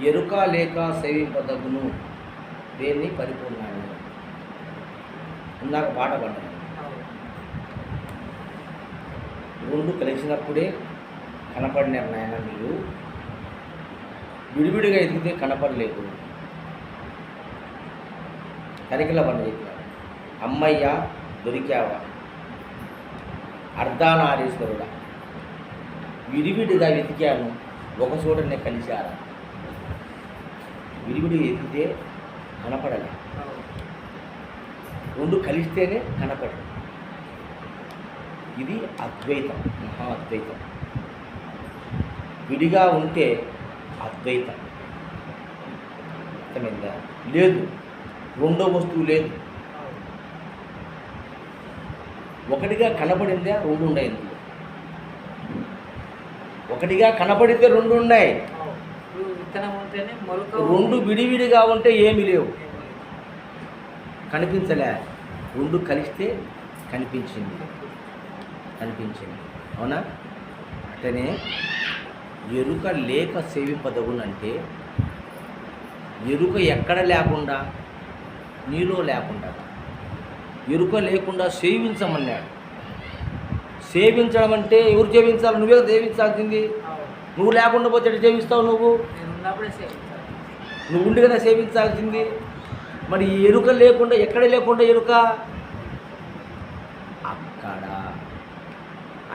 [SPEAKER 1] ఎరుక లేక సేవింపదగును దేన్ని పరిపూర్ణాన్ని. ఇందాక పాట పడ్డాను. రెండు కలిసినప్పుడే కనపడినారు నాయన మీరు, విడివిడిగా ఎదిగితే కనపడలేదు. కరికల పండు చెప్పారు, అమ్మయ్య దొరికావా అర్ధానారీశ్వరుడా, విడివిడిగా వెతికాను ఒక చోటనే కలిశారా. విడివిడిగా ఎదిగితే కనపడలే, రెండు కలిస్తేనే కనపడదు. ఇది అద్వైతం, మహా అద్వైతం. విడిగా ఉంటే అద్వైతం. అర్థమైందా? లేదు, రెండో వస్తువు లేదు. ఒకటిగా కనబడిందే రెండు ఉన్నాయి. ఒకటిగా కనబడితే రెండు ఉన్నాయి.
[SPEAKER 2] విత్తనం ఉంటేనే మొలక
[SPEAKER 1] రెండు విడివిడిగా ఉంటే ఏమీ లేవు, కనిపించలే. రెండు కలిస్తే కనిపించింది. అవునా? అట్లనే ఎరుక లేక సేవింపదగునంటే ఎరుక ఎక్కడ లేకుండా, నీలో లేకుండా. ఎరుక లేకుండా సేవించమన్నాడు. సేవించడం అంటే ఎవరు సేవించాలి? నువ్వే సేవించాల్సింది. నువ్వు లేకుండా పోతే ఎట్లా సేవిస్తావు? నువ్వు
[SPEAKER 2] నేను ఉన్నప్పుడే సేవించాలి.
[SPEAKER 1] నువ్వు ఉండి కదా సేవించాల్సింది. మరి ఈ ఎరుక లేకుండా, ఎక్కడ లేకుండా ఎరుక? అక్కడ.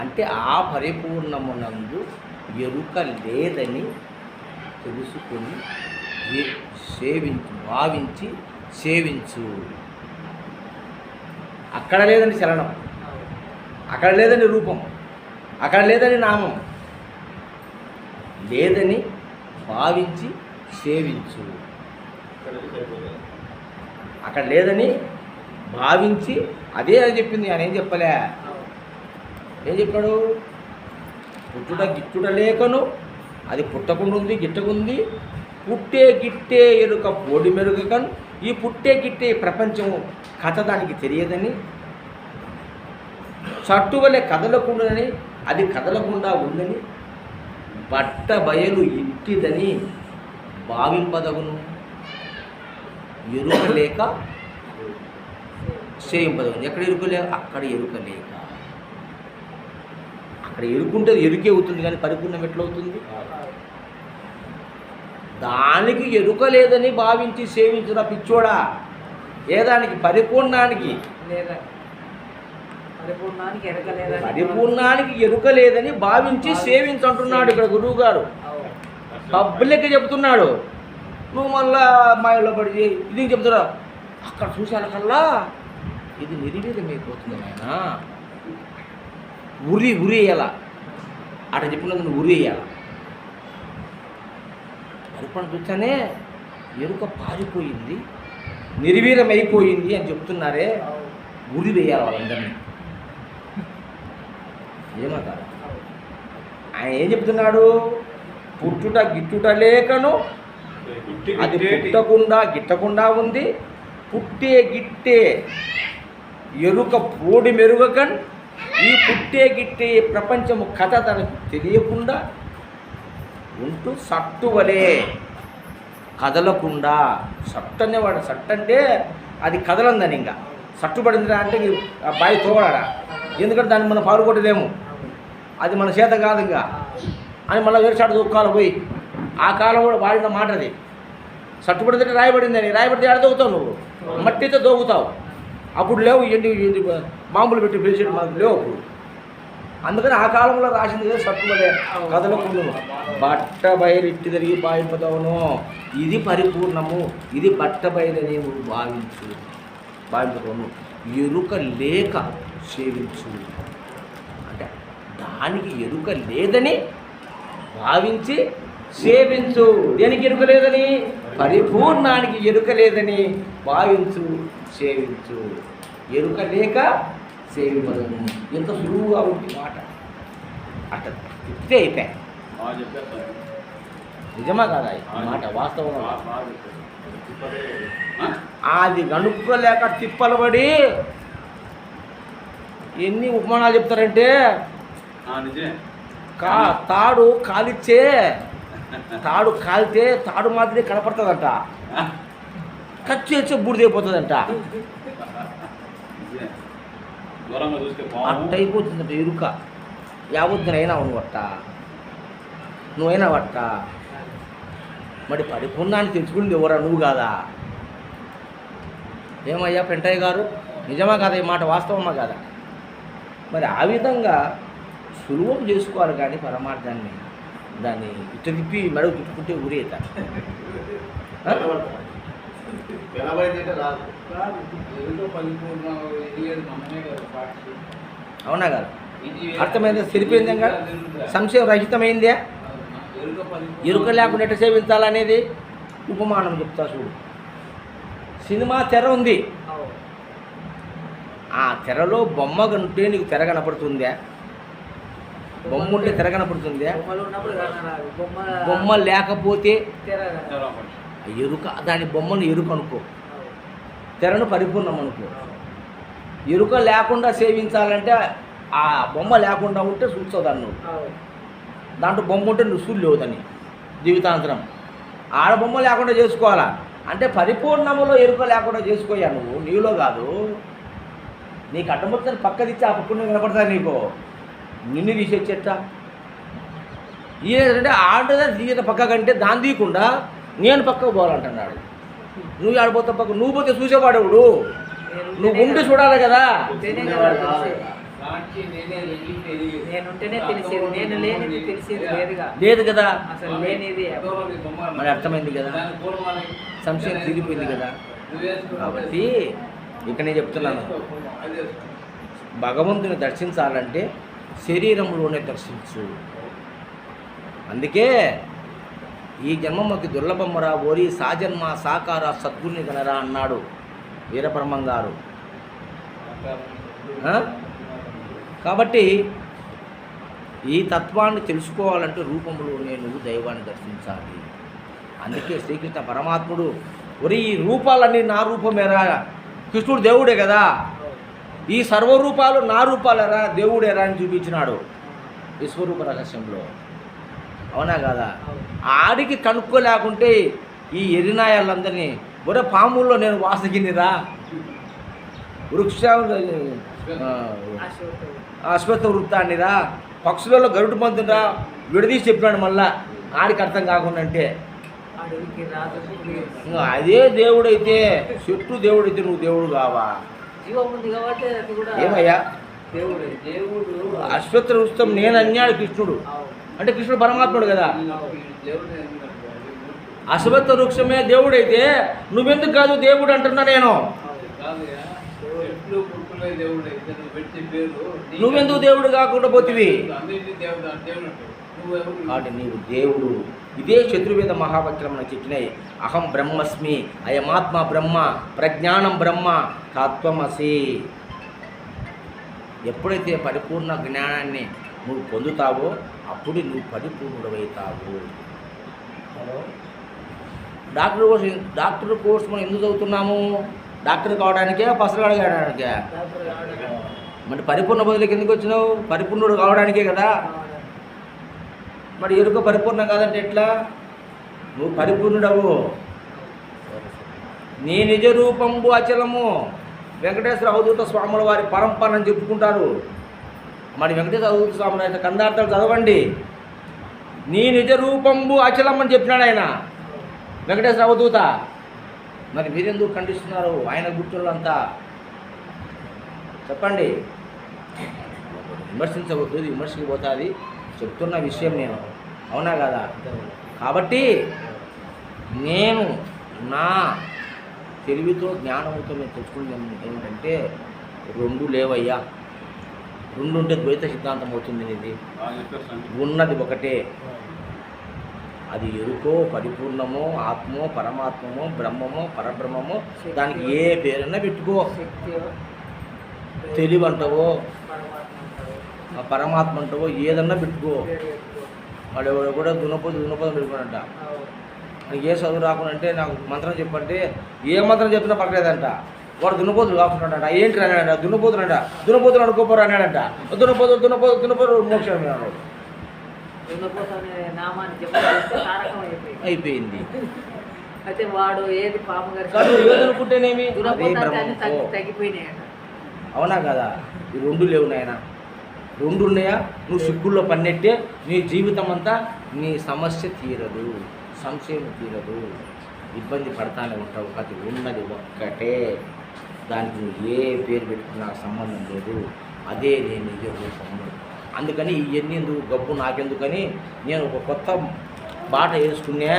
[SPEAKER 1] అంటే ఆ పరిపూర్ణమునందు ఎరుక లేదని తెలుసుకొని భావించి సేవించు. అక్కడ లేదని చలనం, అక్కడ లేదని రూపం, అక్కడ లేదని నామం, లేదని భావించి సేవించు. అక్కడ లేదని భావించి, అదే అని చెప్పింది. ఆయన ఏం చెప్పలే. ఏం చెప్పాడు? పుట్టుట గిట్టుట లేకను, అది పుట్టకుండా ఉంది, గిట్టకుంది. పుట్టే గిట్టే ఎరుక పోడి మెరుగకను, ఈ పుట్టే గిట్టే ప్రపంచం కథ దానికి తెలియదని, చట్టు వలె కదలకుండాని అది కదలకుండా ఉందని, బట్ట బయలు ఇంటిదని భావింపదగును. ఎరుక లేక సేవింపదగును. ఎక్కడ ఎరుక లేక అక్కడ ఎరుక లేక. అక్కడ ఎరుకుంటే ఎరుకే అవుతుంది, కానీ పరిపూర్ణం ఎట్లవుతుంది? దానికి ఎరుక లేదని భావించి సేవించురా పిచ్చోడా. ఏదానికి? పరిపూర్ణానికి.
[SPEAKER 2] లేదా పరిపూర్ణానికి ఎరక లేదా
[SPEAKER 1] పరిపూర్ణానికి ఎరుక లేదని భావించి సేవించంటున్నాడు ఇక్కడ గురువు గారు. పబ్లిక్ చెప్తున్నాడు. నువ్వు మళ్ళా మాయలో పడి ఇది చెప్తున్నా. అక్కడ చూసాకల్లా ఇది నిర్వీర్యమైపోతుంది నాయన. ఉరి వేయాల. అక్కడ చెప్పినందుకు నువ్వు ఉరి వేయాల. పరిపూర్ణ చూస్తానే ఎరుక పారిపోయింది, నిర్వీర్యమైపోయింది అని చెప్తున్నారే. ఉరి వేయాలి వాళ్ళందరినీ. ఏమంటారు? ఆయన ఏం చెప్తున్నాడు? పుట్టుట గిట్టుట లేకను, అది పుట్టకుండా గిట్టకుండా ఉంది. పుట్టే గిట్టే ఎరుక పోడి మెరుగకన్, ఈ పుట్టే గిట్టే ప్రపంచము కథ తనకు తెలియకుండా ఉంటూ సట్టు వలే కదలకుండా. సట్టు అనేవాడు, సట్టు అంటే అది కదలందని, ఇంకా సట్టుపడిందిరా అంటే ఆ బాయి తోడాడా, ఎందుకంటే దాన్ని మనం పాల్గొట్టలేము, అది మన చేత కాదు ఇంకా అని మళ్ళీ వేరే చాటు దొక్కాలి పోయి. ఆ కాలం కూడా వాడిన మాట అది. సట్టుపడిందంటే రాయబడిందని, రాయబడితే ఆడ దొక్కుతావు నువ్వు, మట్టితో దొక్కుతావు. అప్పుడు లేవు ఏంటి మామూలు పెట్టి పిలిచేది మనకు లేవు అప్పుడు. అందుకని ఆ కాలంలో రాసింది కదా సట్టువలే కదలకుండా. బట్ట బయలు ఇట్టి తిరిగి పాయిపోతావును, ఇది పరిపూర్ణము, ఇది బట్ట బయలని నువ్వు భావించను. ఎరుక లేక సేవించు అంటే దానికి ఎరుక లేదని భావించి సేవించు. దేనికి ఎరుక లేదని? పరిపూర్ణానికి ఎరుక లేదని భావించు, సేవించు. ఎరుక లేక సేవించను. ఎంత సులువుగా ఉంది మాట, అట్లా చెప్తే అయిపోయా. నిజమా కాదా ఈ మాట? వాస్తవం. అది కనుక్కోలేక తిప్పలు పడి ఎన్ని ఉపమానాలు చెప్తారంటే, తాడు కాలిచ్చే, తాడు కాలితే తాడు మాదిరి కనపడుతుందంట, ఖర్చు చేస్తే బూడిదైపోతుందంట. అట్ట అయిపోతుందంట ఎరుక. యావద్దునైనా నువ్వైనా వట్ట. మరి పరిపూర్ణాన్ని తెచ్చుకుంది ఎవరా? నువ్వు కాదా? ఏమయ్యా పెంటయ్య గారు, నిజమా కాదా ఈ మాట? వాస్తవమా కాదా? మరి ఆ విధంగా సులువం చేసుకోవాలి కానీ పరమార్థాన్ని దాన్ని ఇట్ట తిప్పి మెడకు చుట్టుకుంటే ఊరేత. అవునా కదా? అర్థమైందా? సరిపోయింది కదా? సంశయం రహితమైందే. ఎరుక లేకుండా ఎట్ట సేవించాలనేది ఉపమానం చెప్తా చూడు. సినిమా తెర ఉంది, ఆ తెరలో బొమ్మ ఉంటే నీకు తెర కనపడుతుందా? బొమ్మ ఉంటే తెర కనపడుతుందా? బొమ్మ లేకపోతే ఎరుక, దాని బొమ్మను ఎరుక అనుకో, తెరను పరిపూర్ణం అనుకో. ఎరుక లేకుండా సేవించాలంటే ఆ బొమ్మ లేకుండా ఉంటే చూస్తావు దాన్ని. దాంట్లో బొమ్మ ఉంటే నువ్వు చూడలేవు దాన్ని జీవితాంతరం. ఆడ బొమ్మ లేకుండా చేసుకోవాలా అంటే పరిపూర్ణములో ఎరుక లేకుండా చేసుకోయా నువ్వు, నీలో కాదు. నీకు అడ్డమొత్తాన్ని పక్క తీసి ఆ పక్కన కనపడతా నీకు, నిన్ను తీసేచ్చేట. ఏంటంటే ఆడదా తీయట పక్క కంటే దాన్ని తీయకుండా నేను పక్కకు పోవాలంటున్నాడు. నువ్వు ఆడిపోతా పక్క, నువ్వు పోతే చూసేవాడేవాడు, నువ్వు ఉండి చూడాలి కదా. లేదు కదా, మరి అర్థమైంది కదా, సంశయం తీరిపోయింది కదా. కాబట్టి ఇక నేను చెప్తున్నాను, భగవంతుని దర్శించాలంటే శరీరంలోనే దర్శించు. అందుకే ఈ జన్మమ్మకి దుర్లభమ్మరా ఓరి సాజన్మ సాకార సద్గుణ్ణి కనరా అన్నాడు వీరబ్రహ్మం గారు. కాబట్టి ఈ తత్వాన్ని తెలుసుకోవాలంటే రూపంలోనే నువ్వు దైవాన్ని దర్శించాలి. అందుకే శ్రీకృష్ణ పరమాత్ముడు ఒరి ఈ రూపాలన్నీ నా రూపమేరా, కృష్ణుడు దేవుడే కదా, ఈ సర్వరూపాలు నా రూపాలేరా, దేవుడేరా అని చూపించినాడు విశ్వరూప రహస్యంలో. అవునా కదా? ఆడికి కనుక్కోలేకుంటే ఈ ఎరినాయాలందరినీ ఒరే పాముల్లో నేను వాసగినిరా, వృక్ష అశ్వత్థ వృత్తాన్నిరా, పక్షులలో గరుడు పంతురా విడదీసి చెప్పినాడు. మళ్ళా ఆడికి అర్థం కాకుండా అంటే అదే దేవుడైతే, చెట్టు దేవుడైతే నువ్వు దేవుడు కావా? ఏమయ్యా అశ్వత్థ వృక్షం నేను అన్నాడు కృష్ణుడు, అంటే కృష్ణుడు పరమాత్ముడు కదా. అశ్వత్థ వృక్షమే దేవుడైతే నువ్వెందుకు కాదు దేవుడు అంటున్నా నేను. నువ్వెందుకు దేవుడు కాకుండా పోతివి? కాబట్టి నీవు దేవుడు. ఇదే చతుర్వేద మహావక్రం చెప్పినాయి. అహం బ్రహ్మస్మి, అయమాత్మ బ్రహ్మ, ప్రజ్ఞానం బ్రహ్మ, తత్వమసి. ఎప్పుడైతే పరిపూర్ణ జ్ఞానాన్ని నువ్వు పొందుతావో అప్పుడు నువ్వు పరిపూర్ణుడవుతావు. డాక్టర్ కోర్స్ మనం ఎందుకు చదువుతున్నాము? డాక్టర్ కావడానికే, పసరాడు కావడానికే. మరి పరిపూర్ణ బదులకి ఎందుకు వచ్చినావు? పరిపూర్ణుడు కావడానికే కదా. మరి ఎరుక పరిపూర్ణం కాదంటే ఎట్లా? నువ్వు పరిపూర్ణుడవు. నీ నిజ రూపంబు అచలము. వెంకటేశ్వర అవధూత స్వాముల వారి పరంపర అని చెప్పుకుంటారు. మరి వెంకటేశ్వర అవధూత స్వాముల ఆయన కందార్థాలు చదవండి. నీ నిజ రూపంబు అచలం అని చెప్పినాడు ఆయన వెంకటేశ్వర అవధూత. మరి మీరెందుకు ఖండిస్తున్నారు ఆయన గుర్తులంతా? చెప్పండి. విమర్శించవద్దు, విమర్శకి పోతుంది. చెప్తున్న విషయం నేను, అవునా కదా? కాబట్టి నేను నా తెలివితో జ్ఞానంతో నేను తెలుసుకునేది ఏంటంటే, రెండు లేవయ్యా. రెండు ఉంటే ద్వైత సిద్ధాంతం అవుతుంది. ఇది ఉన్నది ఒకటే. అది ఎరుకో, పరిపూర్ణమో, ఆత్మో, పరమాత్మమో, బ్రహ్మమో, పరబ్రహ్మమో, దానికి ఏ పేరన్నా పెట్టుకో. తెలివి అంటావో, పరమాత్మ అంటావో, ఏదన్నా పెట్టుకో. వాడు ఎవరు కూడా దున్నపోతు పెట్టుకోనంట. ఏ చదువు రాకుంటే నాకు మంత్రం చెప్పంటే ఏ మంత్రం చెప్పినా పక్కలేదంట. వాడు దున్నపోతులు కాకుంటాడంట. ఏంటి అన్నాడంట? దున్నపోతులు అనుకోపోరు అన్నాడంట. దున్నపోతులు మోక్షం అన్నాడు. అయిపోయింది.
[SPEAKER 2] అయితే వాడు ఏది పాపం
[SPEAKER 1] ఏదనుకుంటేనేమి
[SPEAKER 2] తగ్గిపోయినాయట.
[SPEAKER 1] అవునా కదా? ఈ రెండు లేవు నాయన. రెండు ఉన్నాయా? నువ్వు సిక్కుల్లో పన్నెట్టే నీ జీవితం అంతా నీ సమస్య తీరదు, సంశయం తీరదు, ఇబ్బంది పడతానే ఉంటావు. అది ఉన్నది ఒక్కటే. దానికి నువ్వు ఏ పేరు పెట్టుకున్నా సంబంధం లేదు. అదే నేను నిజ రూపము. అందుకని ఇవన్నీ ఎందుకు గబ్బు నాకెందుకని నేను ఒక కొత్త బాట వేసుకున్నా.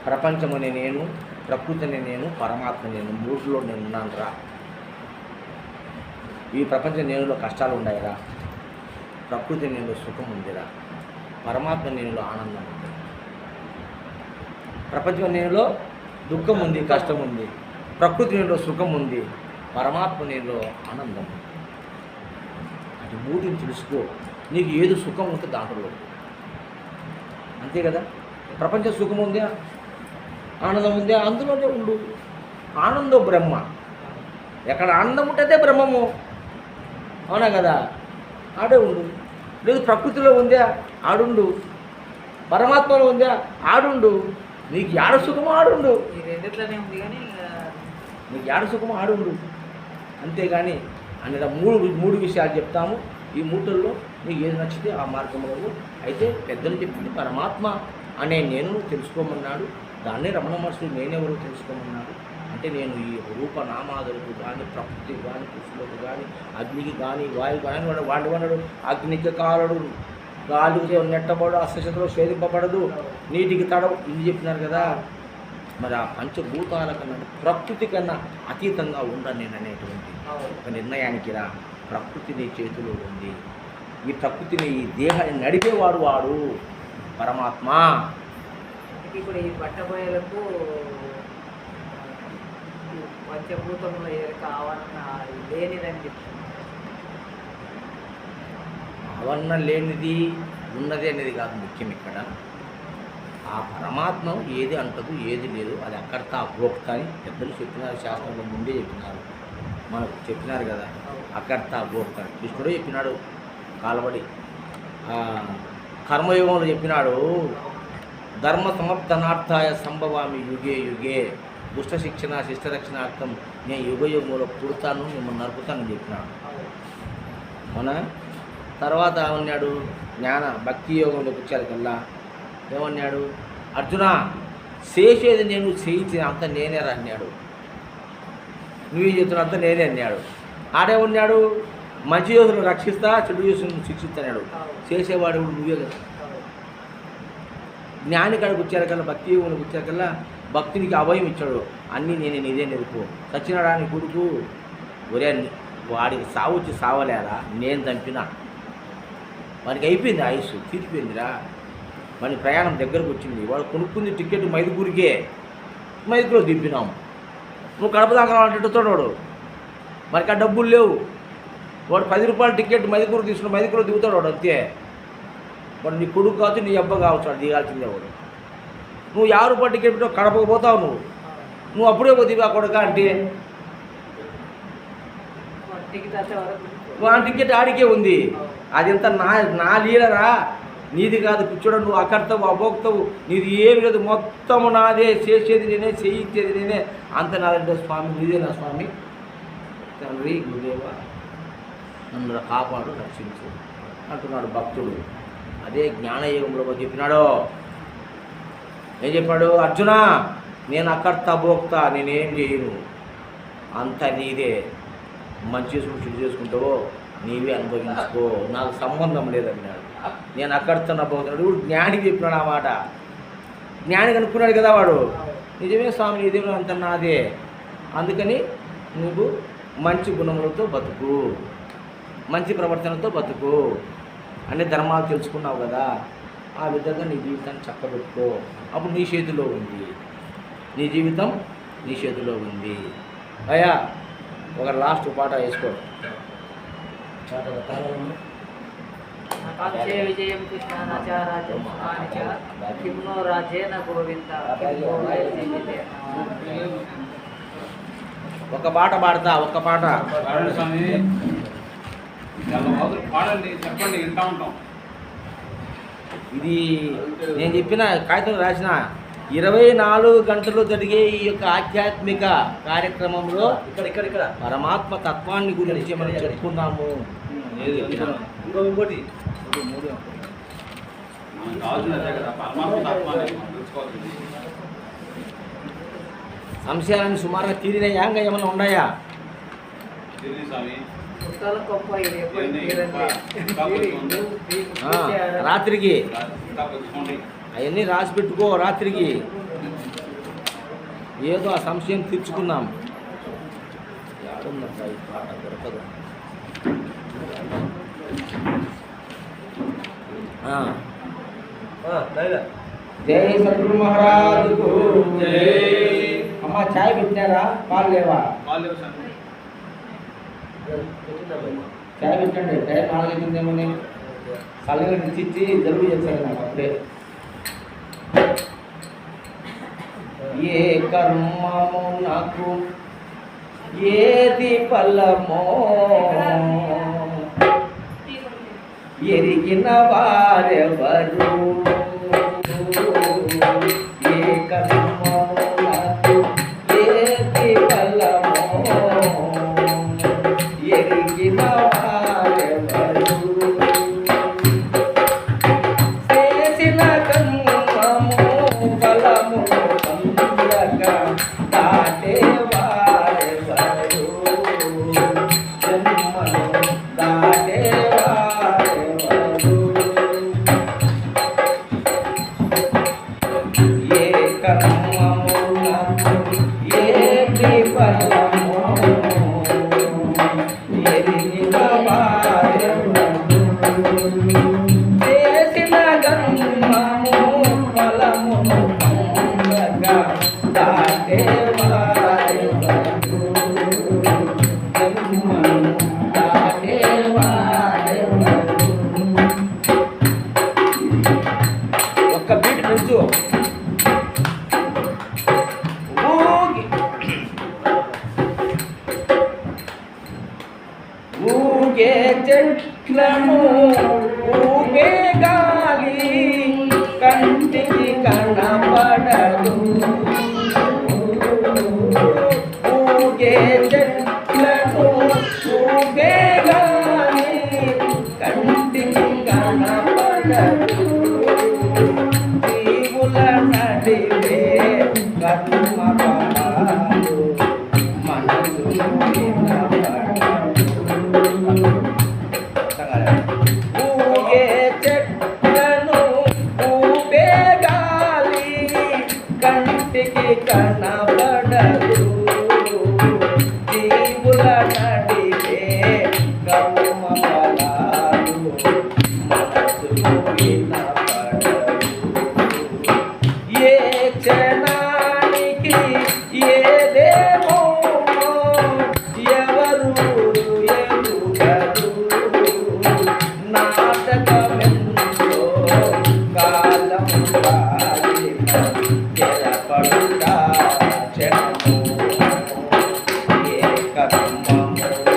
[SPEAKER 1] ప్రపంచం అనే నేను, ప్రకృతి అనే నేను, పరమాత్మ నేను, మూడులో నేను ఉన్నాను రా. ఈ ప్రపంచ నేనులో కష్టాలు ఉన్నాయిరా. ప్రకృతి నేనులో సుఖం ఉందిరా. పరమాత్మ నేనులో ఆనందం ఉంది. ప్రపంచం నేనులో దుఃఖం ఉంది, కష్టం ఉంది. ప్రకృతి నేనులో సుఖం ఉంది, పరమాత్మ నేనులో ఆనందం ఉంది. అది మూటిని తెలుసుకో. నీకు ఏది సుఖం ఉంటే దాంట్లో అంతే కదా. ప్రపంచ సుఖం ఉందా, ఆనందం ఉందా, అందులోనే ఉండు. ఆనందం బ్రహ్మ. ఎక్కడ ఆనందం ఉంటుందే బ్రహ్మము. అవునా కదా? ఆడే ఉండు. లేదు ప్రకృతిలో ఉందా, ఆడుండు. పరమాత్మలో ఉందా, ఆడుండు. నీకు యాడ సుఖమో ఆడుండు.
[SPEAKER 2] ఈ రెండిట్లోనే ఉంది కానీ
[SPEAKER 1] నీకు యాడ సుఖమో ఆడుండు. అంతేగాని అన్న మూడు విషయాలు చెప్తాము. ఈ మూటల్లో నీకు ఏది నచ్చితే ఆ మార్గంలో. అయితే పెద్దలు చెప్పింది పరమాత్మ అనే నేను తెలుసుకోమన్నాడు. దాన్నే రమణ మహర్షులు నేనెవరో తెలుసుకోమన్నాడు. అంటే నేను ఈ రూపనామాదులకు కానీ, ప్రకృతికి కానీ, పురుషులకు కానీ, అగ్నికి కానీ, వాయువు కానీ వాడు అన్నాడు. అగ్నికి కాలడు, గాలికి నెట్టబడు, అస్త్రశస్త్రం ఛేదింపబడదు, నీటికి తడవు. ఇది చెప్పినారు కదా. మరి ఆ పంచభూతాల కన్నా, ప్రకృతి కన్నా అతీతంగా ఉండను నేను అనేటువంటి ఒక నిర్ణయానికి రా. ప్రకృతి నీ చేతిలో ఉంది. ఈ ప్రకృతిని, ఈ దేహాన్ని నడిపేవాడు వాడు పరమాత్మ.
[SPEAKER 2] ఇప్పుడు ఈ బట్టబయలకు పంచభూతంలో ఆవరణ లేనిదని చెప్తున్నారు.
[SPEAKER 1] ఆవరణ లేనిది ఉన్నది అనేది కాదు ముఖ్యం. ఇక్కడ ఆ పరమాత్మ ఏది అంటదు, ఏది లేదు. అది అక్కడితో భోక్త అని పెద్దలు చెప్పినారు. శాస్త్రంలో ముందే చెప్పినారు, మనకు చెప్పినారు కదా. అక్కడితో భోక్త కృష్ణుడు చెప్పినాడు. కాలబడి కర్మయుగంలో చెప్పినాడు. ధర్మ సమర్థనార్థాయ సంభవామి యుగే యుగే, దుష్ట శిక్షణ శిష్టరక్షణార్థం నేను యుగయుగంలో పుడతాను, మిమ్మల్ని నరుకుతానని చెప్పినాడు. అవునా? తర్వాత ఏమన్నాడు? జ్ఞాన భక్తి యోగంలోకి వచ్చారు కల్లా ఏమన్నాడు? అర్జున, చేసేది నేను, చేయించిన అంత నేనే అన్నాడు. నువ్వు చెప్తున్న అంతా నేనే అన్నాడు. ఆడేమన్నాడు? మంచి యోగులను రక్షిస్తా, చెడు యోగులను శిక్షిస్తాడు. చేసేవాడు నువ్వే కదా. జ్ఞాని కాడికి వచ్చారు కల్లా, భక్తి యోగులకు వచ్చారు కల్లా భక్తునికి అభయం ఇచ్చాడు. అన్నీ నేనే, నీదే నెరుపు. సత్యనారాయణ కొడుకు ఒరే, వాడికి సావు వచ్చి సావలేరా, నేను చంపినా. వాడికి అయిపోయింది, ఆయుష్ తీరిపోయిందిరా. వాడి ప్రయాణం దగ్గరకు వచ్చింది. వాడు కొనుక్కుంది టికెట్ మైదుకూరికే, మైదుకూరులో దింపినాం. నువ్వు కడప దాకా రావాలంటే వాడు మనకి ఆ డబ్బులు లేవు. వాడు 10 రూపాయల టికెట్ మైదుకూరు తీసుకుని మైదుకూరులో దిగుతాడు వాడు. అంతే. వాడు నీ కొడుకు కావచ్చు, నీ అబ్బ కావచ్చు, వాడు దిగాల్సిందే వాడు. నువ్వు 50 రూపాయల టికెట్ పెట్టావు, కడపకు పోతావు. నువ్వు అప్పుడే పోతీవి ఆ కొడుక అంటే ఆ టికెట్ ఆడికే ఉంది. అది ఎంత నా లీడరా. నీది కాదు పిచ్చోడు, నువ్వు అకర్తవు అభోక్తవు, నీది ఏమి లేదు, మొత్తము నాదే, చేసేది నేనే, చేయించేది నేనే, అంత నాదంటే స్వామి నీదేనా స్వామి? తండ్రి గురుదేవ నన్ను కాపాడు, రక్షించు అంటున్నాడు భక్తుడు. అదే జ్ఞానయోగంలో చెప్పినాడు. ఏం చెప్పాడు? అర్జున, నేను అకర్త భోక్త, నేనేం చేయను, అంత నీదే, మంచి చేసుకుని చెడు చేసుకుంటావో నీవే అనుభవించుకో, నాకు సంబంధం లేదన్నాడు. నేను అక్కడితో భోక్తున్నాడు. జ్ఞానికి చెప్పినాడు ఆ మాట. జ్ఞానికి అనుకున్నాడు కదా వాడు, నిజమే స్వామి నీదే, అంత నాదే, అందుకని నువ్వు మంచి గుణములతో బతుకు, మంచి ప్రవర్తనతో బతుకు, అన్ని ధర్మాలు తెలుసుకున్నావు కదా, ఆ విధంగా నీ జీవితాన్ని చక్కబెట్టుకో, అప్పుడు నీ చేతిలో ఉంది, నీ జీవితం నీ చేతిలో ఉంది. అయ్యా ఒక లాస్ట్ పాట వేసుకో.
[SPEAKER 2] ఆకాంక్షే విజయం కృష్ణ నచారాజ్యం కిమ్నో రాజేన గోవింద కిమ్నో వైజీవితేన.
[SPEAKER 1] ఒక పాట పాడతా, ఒక్క పాట.
[SPEAKER 3] స్వామి పాడండి, చెప్పండి, వింటా ఉంటాం.
[SPEAKER 1] ఇది నేను చెప్పిన కాగితం రాసిన 24 గంటలు జరిగే ఈ యొక్క ఆధ్యాత్మిక కార్యక్రమంలో
[SPEAKER 4] ఇక్కడ
[SPEAKER 1] పరమాత్మ తత్వాన్ని గురించి మనం చెప్పుకున్నాము.
[SPEAKER 4] ఇంకోటి
[SPEAKER 3] మనకు కావాల్సింది అదే కదా, పరమాత్మ తత్వాన్ని తెలుసుకోవాల్సింది.
[SPEAKER 1] సంశయాలను సుమారుగా తీరినాయా, ఇంకా ఏమైనా ఉన్నాయా?
[SPEAKER 3] తెలియదు స్వామి.
[SPEAKER 2] పుట్టాల గొప్ప ఇది ఎప్పుడు
[SPEAKER 3] ఇవన్నీ
[SPEAKER 2] తీరండి.
[SPEAKER 3] ఇంకా కొంచెం ఉంది.
[SPEAKER 1] రాత్రికి
[SPEAKER 3] ఇంకా కొంచెం ఉంది.
[SPEAKER 1] అవన్నీ రాసి పెట్టుకో, రాత్రికి ఏదో ఆ సంశయం తీర్చుకుందాం. ఏడుందబ్బా ఈ పాట, దొరకదు. జై సద్గురు మహారాజుకు
[SPEAKER 3] జై.
[SPEAKER 1] అమ్మ చాయ్ పెట్టారా? పాలు లేవా?
[SPEAKER 3] వాళ్ళు స్వామి.
[SPEAKER 1] చాయ్ పెట్టండి, టైం 4 అవుతుందేమని. కళ్ళని తెచ్చి జలుబు చేస్తాను నాకు అప్పుడే. ఏ కర్మము నాకు ఏది ఫలమో ఎరిగిన వారెవరు, ఏ కర్మము నాకు ఏది ఫలమో ఎరిగిన వారెవరు, చేసిన కర్మము ఫలము పొందక దాటే వారెవరు, జన్మను దాటే వారెవరు, ఏ కర్మము నాకు ఏది ఫలమో ఎరిగిన వారెవరు, చేసిన కర్మము ఫలమును పొందక దాటే వారెవరు, జన్మను దాటే వారెవరు. ఒక్క బీట్ నుంచు ఊగి ఊగే చెట్లను ఊగే గాలి కంటికి కనపడదు, ఊగే చెట్లను ఊగే గాలి కంటికి కనపడదు, జీవుల నడివే కర్మ ఫలాలు మనసు ఊగే చెట్లను ఊపే గాలి కంటికి కనబడదు, జీవుల నడివే కర్మ ఫలాలు మనసుకు వినపడదు, ఏ క్షణానికి ఏదేమో ఎవరు ఎరుగరు, నాటకమెంతో కాలం కాలిన తెరపడుట క్షణము, ఏ కర్మము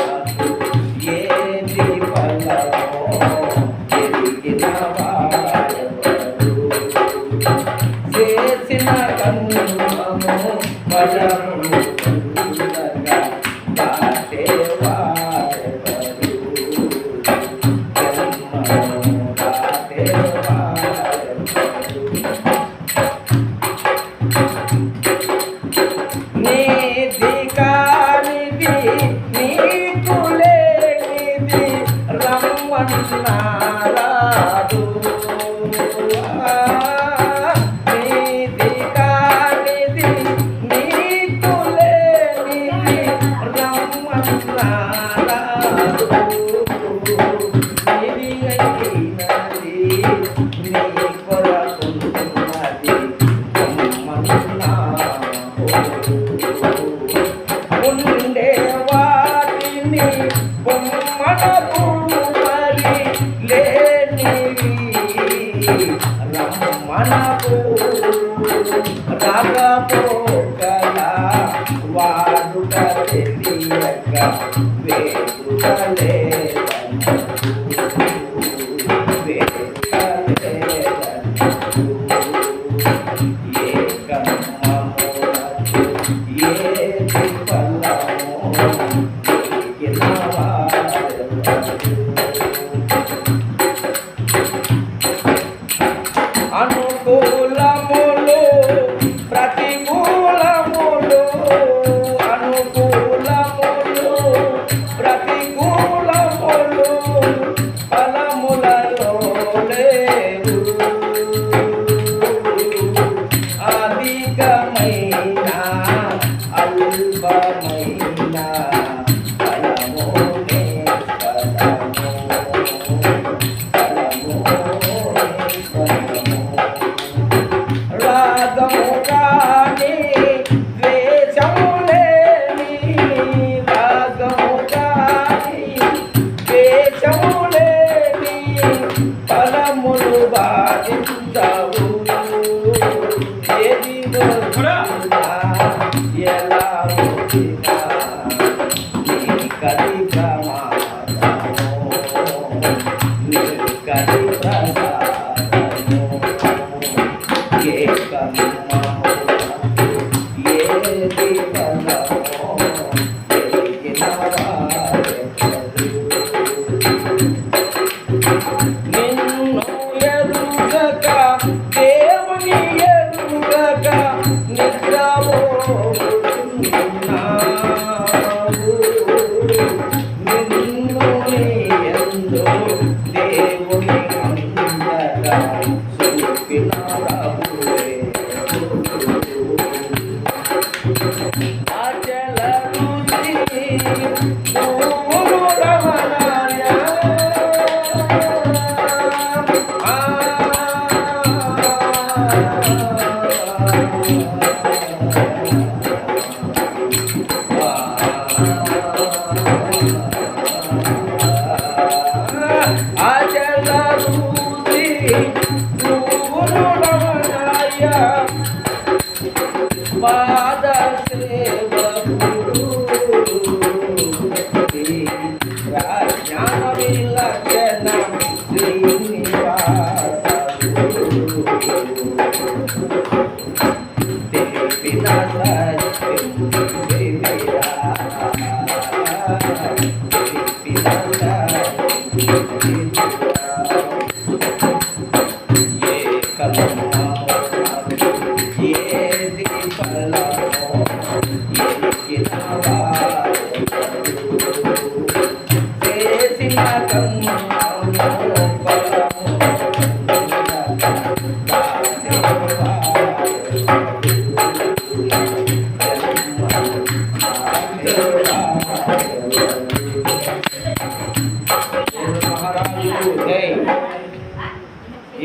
[SPEAKER 1] మనకు రాకపోగల వాడుక తెలియక అనుకూలములు ప్రతికూలములు అనుకూలములు ప్రతికూలములు ఫలములలో లేవు అధికమైన అల్పమైన ఫలమునే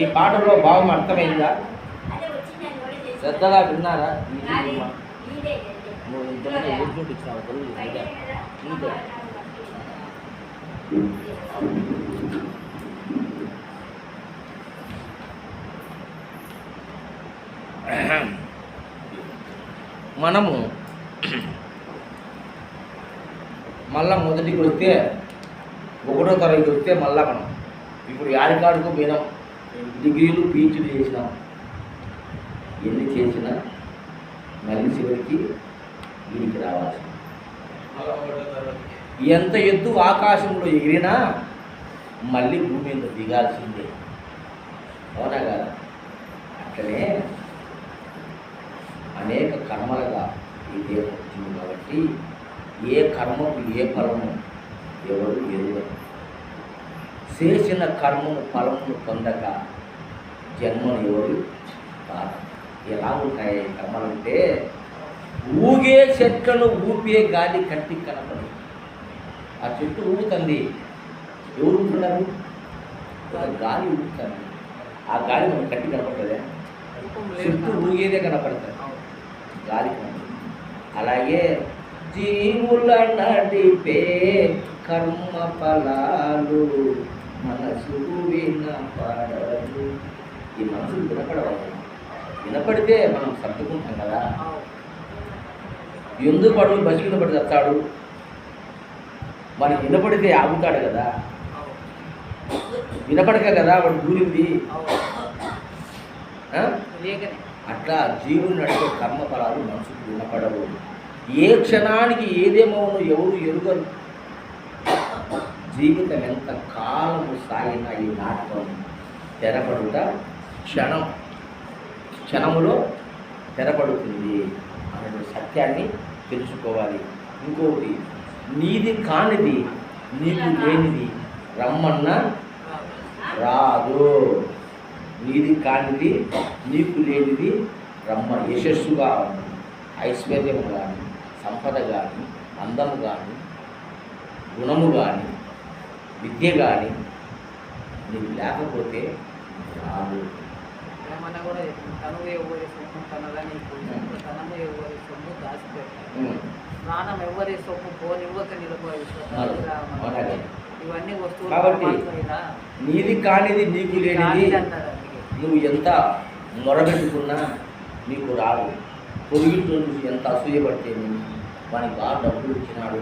[SPEAKER 1] ఈ పాటలో భావం అర్థమైందా? శ్రద్ధగా విన్నారా? మనము మళ్ళా మొదటికి వస్తే 1వ తరగతి వస్తే మళ్ళా మనం ఇప్పుడు యాడికాడుకు పోయినాం, డిగ్రీలు పీహెచ్డీ చేసినాం, ఎన్ని చేసినా మళ్ళీ చివరికి వీడికి రావాల్సింది. ఎంత ఎత్తు ఆకాశంలో ఎగిరినా మళ్ళీ భూమి మీద దిగాల్సిందే. అవునా కదా? అట్లనే అనేక కర్మలుగా ఈ దేహం వచ్చింది కాబట్టి ఏ కర్మకు ఏ ఫలము ఎవరు ఎరుగరు. చేసిన కర్మను ఫలమును పొందక జన్మను ఎవరు కాదు. ఎలా ఉంటాయి కర్మలంటే ఊగే చెట్లను ఊపే గాలి కంటికి కనపడదు. ఆ చెట్టు ఊగుతుంది, ఎవరు ఊగుతున్నారు? గాలి ఊగుతుంది. ఆ గాలి మనకు కంటికి కనపడుతుందా? చెట్టు ఊగేదే కనపడుతుంది, గాలి కనపడుతుంది. అలాగే జీవుల నడిపే కర్మ ఫలాలు మనసు వినపడదు. ఈ మనసులు వినపడవాలి. వినపడితే మనం సర్దుకుంటాం కదా. ఎందుకు పడు బస్సు మీద పడి చస్తాడు? మనకి వినపడితే ఆగుతాడు కదా. వినపడక కదా వాడు దూరింది. అట్లా జీవులు నడిపే కర్మఫలాలు మనసుకు వినపడవు. ఏ క్షణానికి ఏదేమోనో ఎవరు ఎరుగరు. జీవితం ఎంత కాలము సాగిన ఈ నాటకం తెరపడుట క్షణములో తెరపడుతుంది అనే సత్యాన్ని తెలుసుకోవాలి. ఇంకొకటి, నీది కానిది నీకు లేనిది రమ్మన్నా రాదు. నీది కానిది నీకు లేనిది యశస్సుగా ఐశ్వర్యము కానీ, సంపద కానీ, అందము కానీ, గుణము కానీ, విద్య కానీ నీకు లేకపోతే రాదు.
[SPEAKER 2] ఏమన్నా కూడా తను ఎవరి సొమ్ము తనదని తనము ఎవరి సొమ్ము దాచిపెట్టాలి. ప్రాణం ఎవరి సొమ్ము పోనివ్వక నిలబడి ఇవన్నీ వస్తువులు
[SPEAKER 1] కాబట్టి నీది కానిది నీకు లేనిది నువ్వు ఎంత మొరబెట్టుకున్నా నీకు రాదు. పొరుగుతో నువ్వు ఎంత అసూయపడితే వానికి బాగా డబ్బులు ఇచ్చినాడు,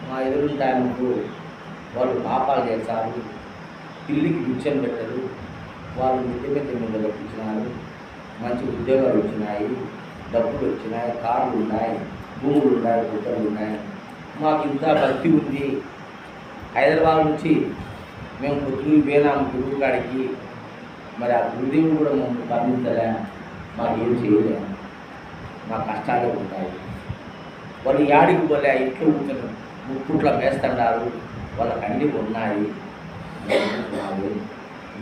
[SPEAKER 1] మా ఎదురుంటాయనుకో వాళ్ళు పాపాలు చేస్తారు, పిల్లికి బిచ్చం పెట్టరు, వాళ్ళు మిద్దె మీద కట్టించినారు, మంచి ఉద్యోగాలు వచ్చినాయి, డబ్బులు వచ్చినాయి, కార్లు ఉన్నాయి, భూములు ఉన్నాయి, గుట్టలు ఉన్నాయి, మాకు ఇంత భక్తి ఉంది. హైదరాబాద్ నుంచి మేము పొద్దున్న పోయినాము గురువు కాడికి, మరి ఆ గురుదేవుడు కూడా మమ్మల్ని పంపించలే, మాకేం చేయలేము, మా కష్టాలే ఉంటాయి. వాళ్ళు యాడికి పోలే, ఇంట్లో కూర్చొని ముప్పుట్లో వేస్తున్నారు, వాళ్ళకి అన్నీ ఉన్నాయి.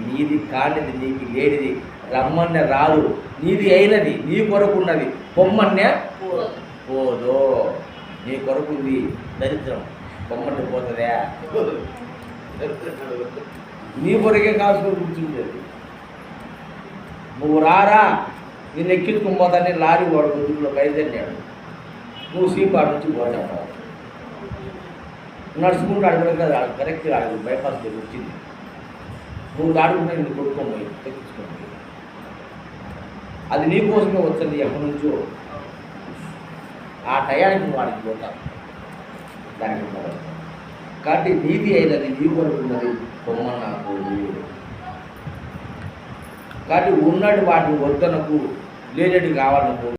[SPEAKER 1] నీది కానిది నీకు లేనిది రమ్మన్నే రాదు, నీది అయినది నీ కొరకున్నది పొమ్మన్నే పోదు. నీ కొరకుంది దరిద్రం, పొమ్మంటే పోతుందా? నీ కొరకే కాసుకొని కూర్చుంటుంది. నువ్వు రారా నేను ఎక్కించుకుని పోతానే లారీ వాడు గుంతులో బయలుదేరినాడు, నువ్వు సీపాడు నుంచి పోతావు, నడుచుకుంటూ అడగడం కదా కరెక్ట్గా అడుగు బైపాస్ దగ్గర వచ్చింది, నువ్వు దాడుకుంటే నేను కొట్టుకోమోయి తెప్పించుకోండి. అది నీకోసమే వచ్చింది ఎక్కడి నుంచో. ఆ టయానికి నువ్వు వాడికి పోతావు దానికి. కాబట్టి నీతి అయినది నీ కొరకున్నది పొమ్మన్నా పోదు. కాబట్టి ఉన్నట్టు వాటిని వద్దనకు, లేనట్టు కావాలనుకో.